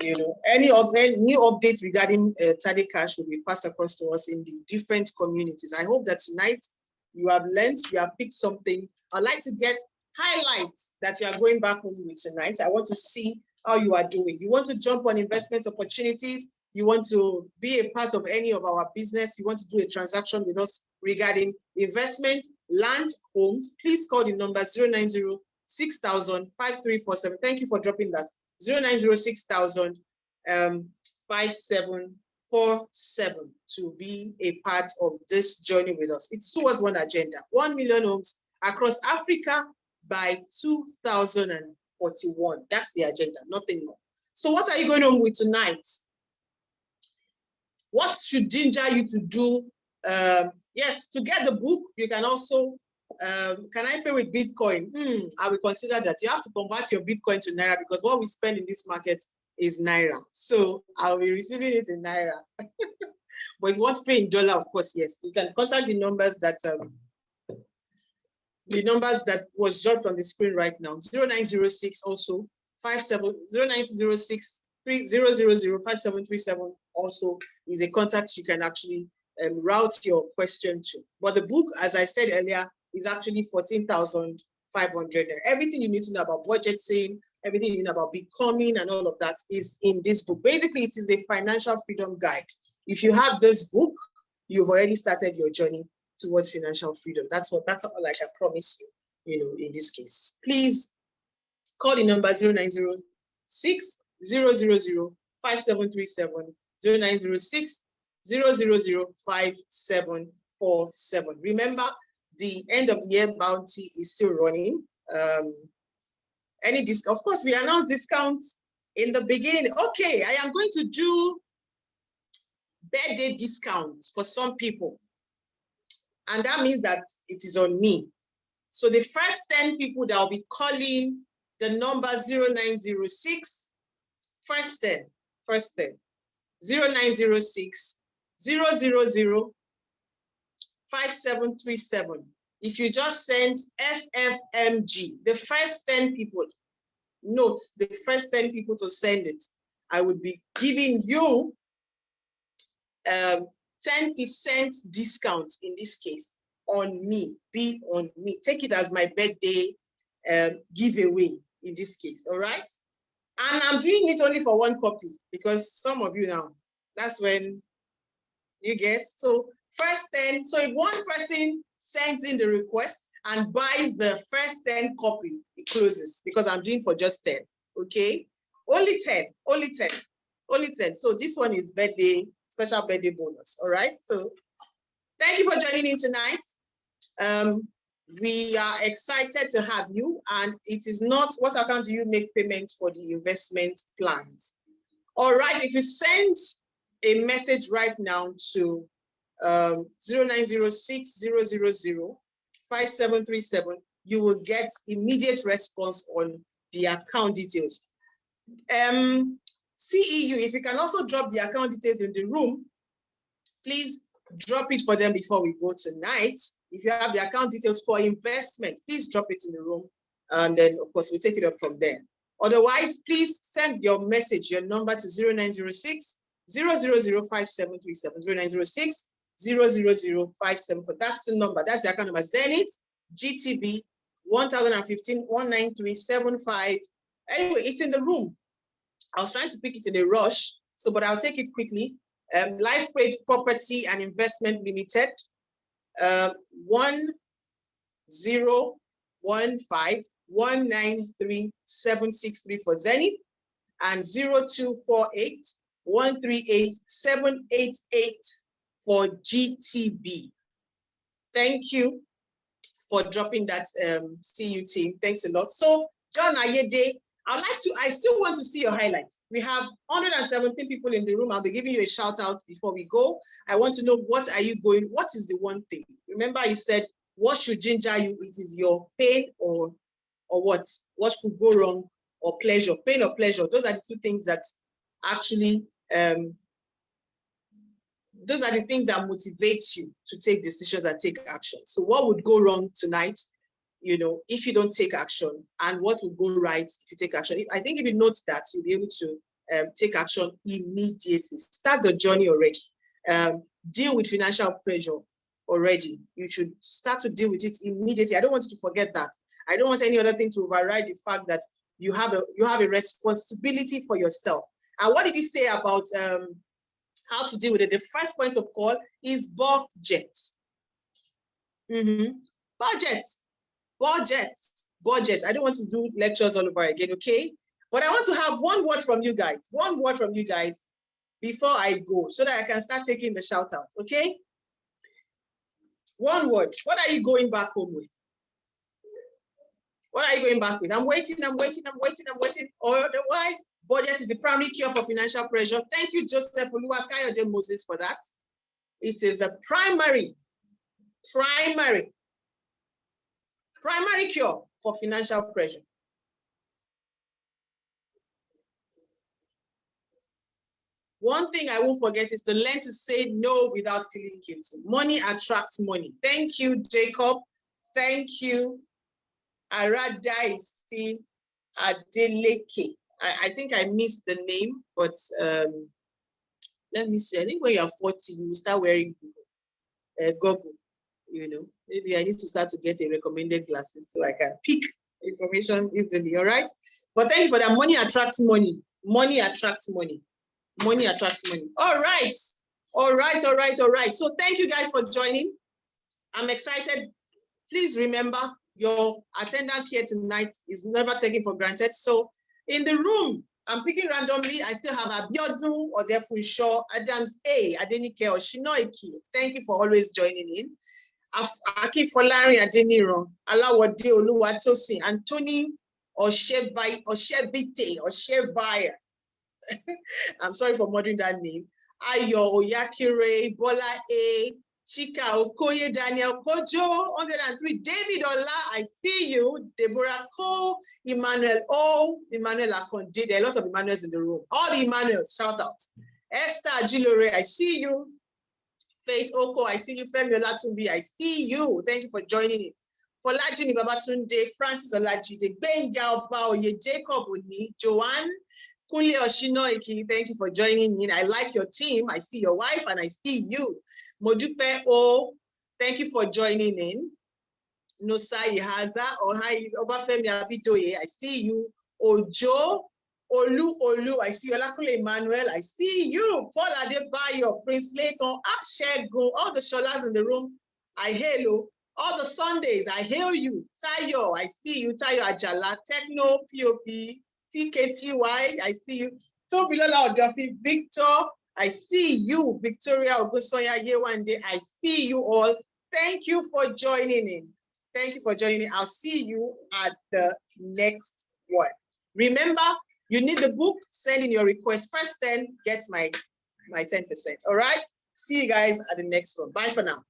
You know, any new updates regarding Tade Cash will be passed across to us in the different communities. I hope that tonight you have learned, you have picked something. I'd like to get highlights that you are going back home with tonight. I want to see how you are doing. You want to jump on investment opportunities, you want to be a part of any of our business, you want to do a transaction with us regarding investment, land, homes, please call the number 090 6000 5347. Thank you for dropping that. 090 6000 5747 to be a part of this journey with us. It's towards one agenda: 1 million homes across Africa by 2041. That's the agenda, nothing more. So what are you going on with tonight? What should ginger you to do? Yes, to get the book, you can also, can I pay with Bitcoin? I will consider that. You have to convert your Bitcoin to Naira because what we spend in this market is Naira. So I'll be receiving it in Naira. But if you want to pay in dollar, of course, yes. You can contact the numbers that was dropped on the screen right now. 0906 also 0906 30005737 also is a contact you can actually route your question to. But the book, as I said earlier, is actually 14,500. Everything you need to know about budgeting, everything you know about becoming and all of that is in this book. Basically, it is a financial freedom guide. If you have this book, you've already started your journey towards financial freedom. That's all I can promise you, in this case. Please call the number 0906 0005737, 0906 0005747. Remember, the end of the year bounty is still running. Of course, we announced discounts in the beginning. Okay, I am going to do birthday discounts for some people. And that means that it is on me. So the first 10 people that will be calling the number 0906, first 10, 0906 0005737. If you just send FFMG, the first 10 people, note the first 10 people to send it, I would be giving you 10% discount in this case on me, be on me. Take it as my birthday giveaway in this case, all right? And I'm doing it only for one copy because some of you now, that's when you get. So first 10, so if one person sends in the request and buys the first 10 copies, it closes because I'm doing for just 10, okay? Only 10. So this one is special birthday bonus, all right? So thank you for joining in tonight. We are excited to have you, and it is not what account do you make payment for the investment plans. All right, if you send a message right now to 0906 0005737, you will get immediate response on the account details. CEU, if you can also drop the account details in the room, please drop it for them before we go tonight. If you have the account details for investment, please drop it in the room. And then, of course, we'll take it up from there. Otherwise, please send your message, your number to 0906 0005737, 0906 00057. That's the number. That's the account number. Zenith GTB 1015 19375. Anyway, it's in the room. I was trying to pick it in a rush, but I'll take it quickly. Lifepage Property and Investment Limited, 1015 193 763 for Zenith. and 0248-138-788 for GTB. Thank you for dropping that CU team. Thanks a lot. So, John Ayede, I still want to see your highlights. We have 117 people in the room. I'll be giving you a shout out before we go. I want to know, what is the one thing? Remember, you said, what should ginger you? It is your pain or what? What could go wrong, or pleasure? Pain or pleasure? Those are the two things that actually, those are the things that motivate you to take decisions and take action. So what would go wrong tonight, if you don't take action, and what will go right if you take action? I think if you note that, you'll be able to take action immediately. Start the journey already. Deal with financial pressure already. You should start to deal with it immediately. I don't want you to forget that. I don't want any other thing to override the fact that you have a responsibility for yourself. And what did he say about how to deal with it? The first point of call is budget. Budget. I don't want to do lectures all over again, okay? But I want to have one word from you guys. One word from you guys before I go, so that I can start taking the shout out, okay? One word. What are you going back home with? What are you going back with? I'm waiting. Otherwise, budget is the primary cure for financial pressure. Thank you, Joseph Oluwakayode Moses, for that. It is the primary cure for financial pressure. One thing I won't forget is to learn to say no without feeling guilty. Money attracts money. Thank you, Jacob. Thank you, Aradaisi Adeleke. I think I missed the name, but let me see. I think when you're 40, you will start wearing goggle. Maybe I need to start to get a recommended glasses so I can pick information easily. All right. But thank you for that. Money attracts money. Money attracts money. Money attracts money. All right. So thank you guys for joining. I'm excited. Please remember, your attendance here tonight is never taken for granted. So in the room, I'm picking randomly. I still have Abiodun, Odefunsho, Adams A, Adenike, Oshinoiki. Thank you for always joining in. Aki Folari Adeniran, Alawode Oluwatosin, Anthony Oshebite. I'm sorry for murdering that name. Ayo Oyakire, Bola A, Chika Okoye, Daniel Kojo, 103, David Ola, I see you, Deborah Ko, Emmanuel O, Emmanuel Akonde. There are lots of Emmanuels in the room. All the Emmanuels, shout out. Esther Ajilore, I see you. Faith Oko, I see you. Femi Olatunbi, I see you. Thank you for joining in. Folajimi Babatunde, Francis Olajide, Benga Obaoye, Jacob Oni, Joanne, Kunle Oshinoiki, thank you for joining in. I like your team. I see your wife and I see you. Modupe O, thank you for joining in. Nosai Haza, Ohai Obafemi Abidoye, I see you. Ojo, Olu, I see you. Olakule Emmanuel, I see you. Paul Adebayo, Prince Layton, Akshegun, all the Sholas in the room, I hail you. All the Sundays, I hail you. Tayo, I see you. Tayo Ajala, Techno, POP, TKTY, I see you. Tobilola Odofi, Victor, I see you. Victoria Ogusoya Yewande, I see you all. Thank you for joining in. Thank you for joining in. I'll see you at the next one. Remember, you need the book, send in your request. First 10 gets my 10%. All right? See you guys at the next one. Bye for now.